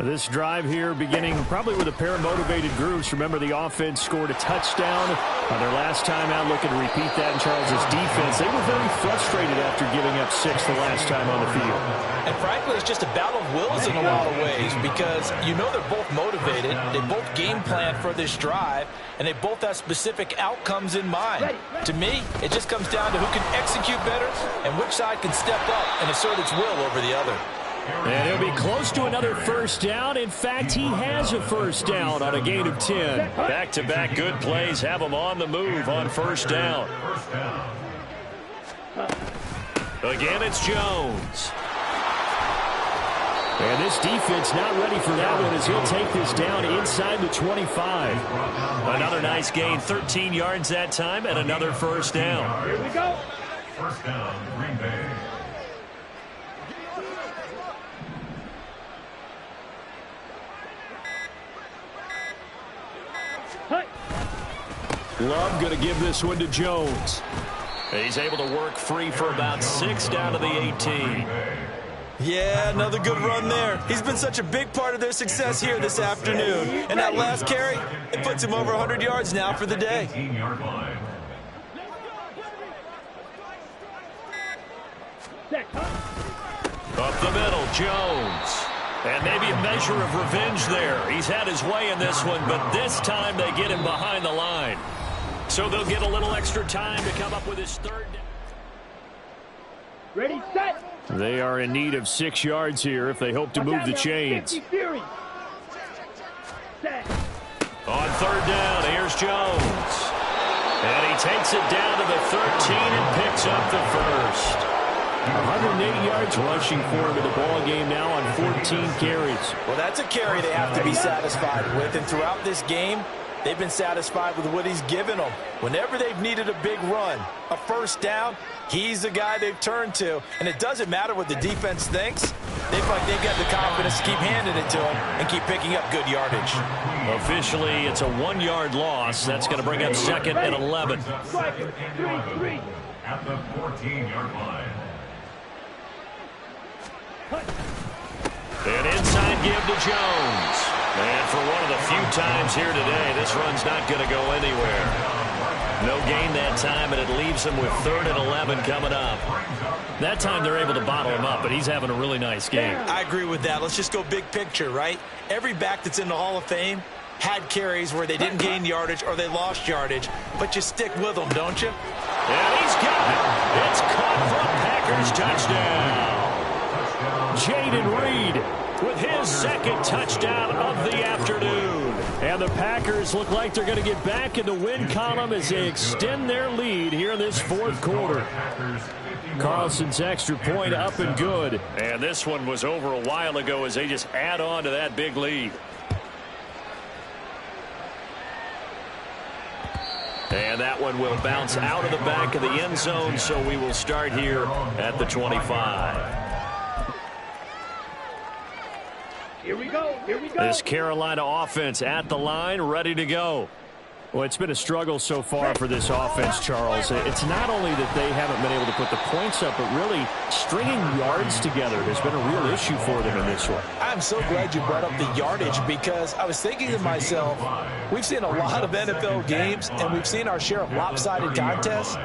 This drive here beginning probably with a pair of motivated groups. Remember, the offense scored a touchdown on their last time out, looking to repeat that in Charles's defense. They were very frustrated after giving up 6 the last time on the field. And frankly, it's just a battle of wills in a lot of ways because you know they're both motivated. They both game plan for this drive, and they both have specific outcomes in mind. To me, it just comes down to who can execute better and which side can step up and assert its will over the other. And he'll be close to another first down. In fact, he has a first down on a gain of 10. Back-to-back good plays have him on the move on first down. Again, it's Jones. And this defense not ready for that one as he'll take this down inside the 25. Another nice gain, 13 yards that time, and another first down. Here we go. First down, Green Bay. Love going to give this one to Jones. He's able to work free for about 6 down to the 18. Yeah, another good run there. He's been such a big part of their success here this afternoon. And that last carry, it puts him over 100 yards now for the day. 18-yard line. Up the middle, Jones. And maybe a measure of revenge there. He's had his way in this one, but this time they get him behind the line. So they'll get a little extra time to come up with his third down. Ready, set. They are in need of 6 yards here if they hope to move the chains. On third down, here's Jones. And he takes it down to the 13 and picks up the first. 108 yards rushing for him in the ball game now on 14 carries. Well, that's a carry they have to be satisfied with. And throughout this game, they've been satisfied with what he's given them. Whenever they've needed a big run, a first down, he's the guy they've turned to. And it doesn't matter what the defense thinks. They feel like they've got the confidence to keep handing it to him and keep picking up good yardage. Officially, it's a 1-yard loss. That's going to bring up second and 11. At the 14-yard line. An inside give to Jones. And for one of the few times here today, this run's not going to go anywhere. No gain that time, and it leaves him with 3rd and 11 coming up. That time they're able to bottle him up, but he's having a really nice game. I agree with that. Let's just go big picture, right? Every back that's in the Hall of Fame had carries where they didn't gain yardage or they lost yardage, but you stick with them, don't you? And he's got it. It's caught for a Packers touchdown. Jaden Reed with his second touchdown of the afternoon. And the Packers look like they're going to get back in the win column as they extend their lead here in this fourth quarter. Carlson's extra point up and good. And this one was over a while ago as they just add on to that big lead. And that one will bounce out of the back of the end zone, so we will start here at the 25. Here we go. Here we go. This Carolina offense at the line, ready to go. Well, it's been a struggle so far for this offense, Charles. It's not only that they haven't been able to put the points up, but really stringing yards together has been a real issue for them in this one. I'm so glad you brought up the yardage, because I was thinking to myself, we've seen a lot of NFL games, and we've seen our share of lopsided contests,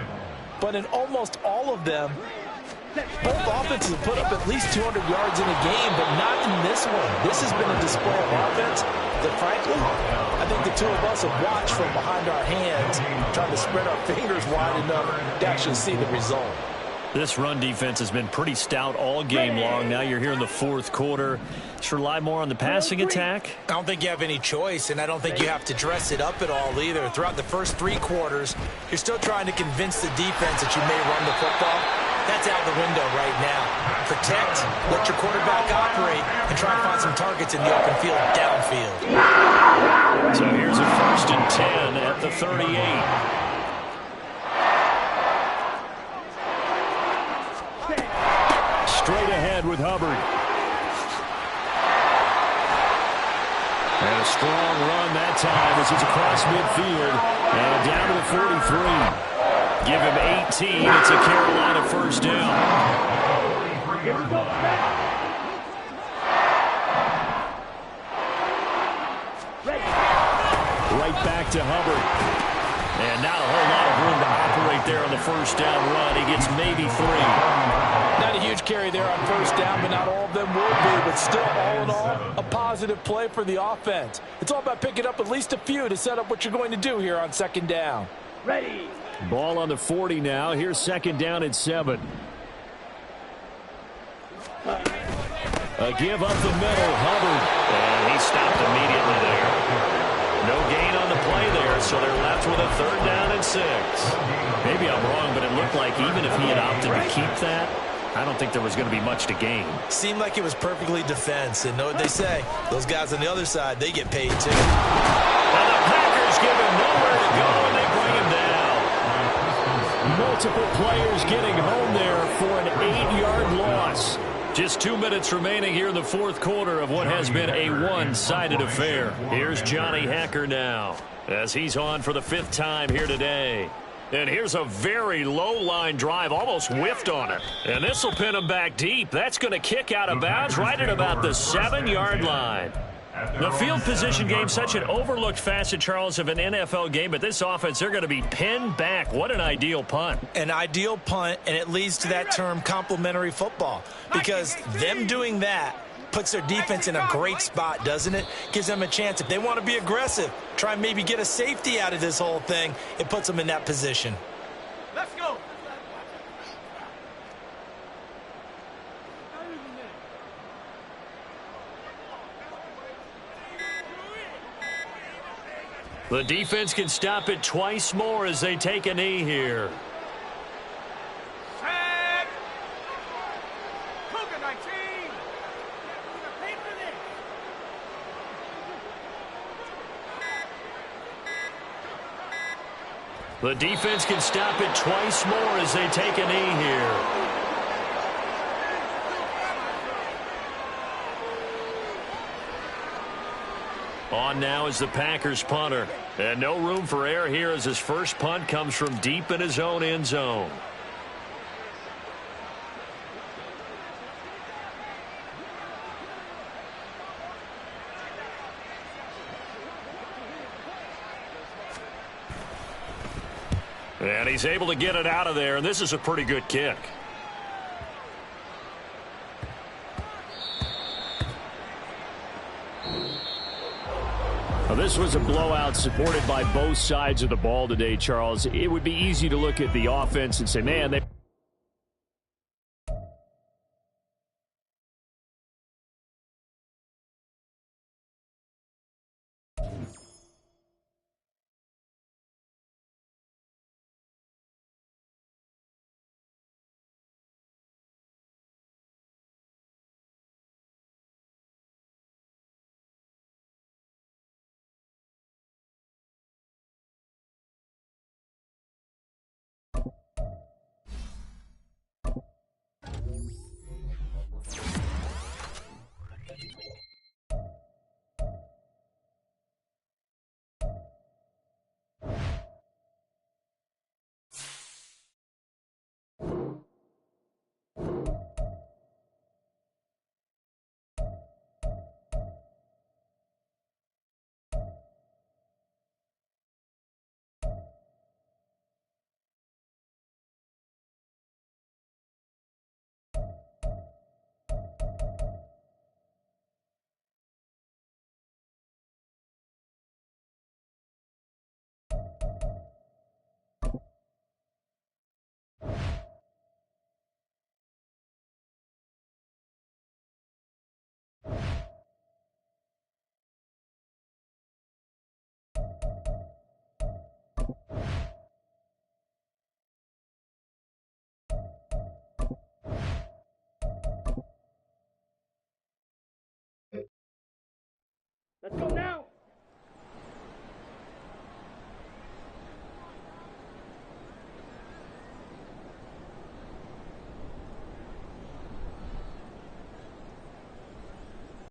but in almost all of them, both offenses have put up at least 200 yards in a game, but not in this one. This has been a display of offense that, frankly, I think the two of us have watched from behind our hands, trying to spread our fingers wide enough to actually see the result. This run defense has been pretty stout all game long. Now you're here in the fourth quarter. Should rely more on the passing attack? I don't think you have any choice, and I don't think you have to dress it up at all either. Throughout the first 3 quarters, you're still trying to convince the defense that you may run the football. That's out the window right now. Protect, let your quarterback operate, and try and find some targets in the open field downfield. So here's a 1st and 10 at the 38. Straight ahead with Hubbard. And a strong run that time as it's across midfield and down to the 43. Give him 18. It's a Carolina 1st down. Right back to Hubbard. And not a whole lot of room to operate there on the 1st down run. He gets maybe 3. Not a huge carry there on 1st down, but not all of them will be. But still, all in all, a positive play for the offense. It's all about picking up at least a few to set up what you're going to do here on 2nd down. Ready. Ball on the 40 now. Here's 2nd down at 7. A give up the middle. Hubbard. And he stopped immediately there. No gain on the play there, so they're left with a 3rd down and 6. Maybe I'm wrong, but it looked like even if he had opted to keep that, I don't think there was going to be much to gain. Seemed like it was perfectly defense, and know what they say. Those guys on the other side, they get paid too. And the Packers give him nowhere to go, and they bring him down. Multiple players getting home there for an 8-yard loss. Just 2 minutes remaining here in the 4th quarter of what has been a one-sided affair. Here's Johnny Hacker now as he's on for the 5th time here today. And here's a very low-line drive, almost whiffed on it. And this will pin him back deep. That's going to kick out of bounds right at about the 7-yard line. The field position game, such an overlooked facet, Charles, of an NFL game, but this offense, they're going to be pinned back. What an ideal punt. An ideal punt, and it leads to that term complementary football, because them doing that puts their defense in a great spot, doesn't it? Gives them a chance. If they want to be aggressive, try and maybe get a safety out of this whole thing, it puts them in that position. Let's go. The defense can stop it twice more as they take a knee here. Tag. Cougar 19. Pay for this. The defense can stop it twice more as they take a knee here. On now is the Packers punter. And no room for error here as his first punt comes from deep in his own end zone. And he's able to get it out of there, and this is a pretty good kick. Now, this was a blowout supported by both sides of the ball today, Charles. It would be easy to look at the offense and say, man, they... Let's go.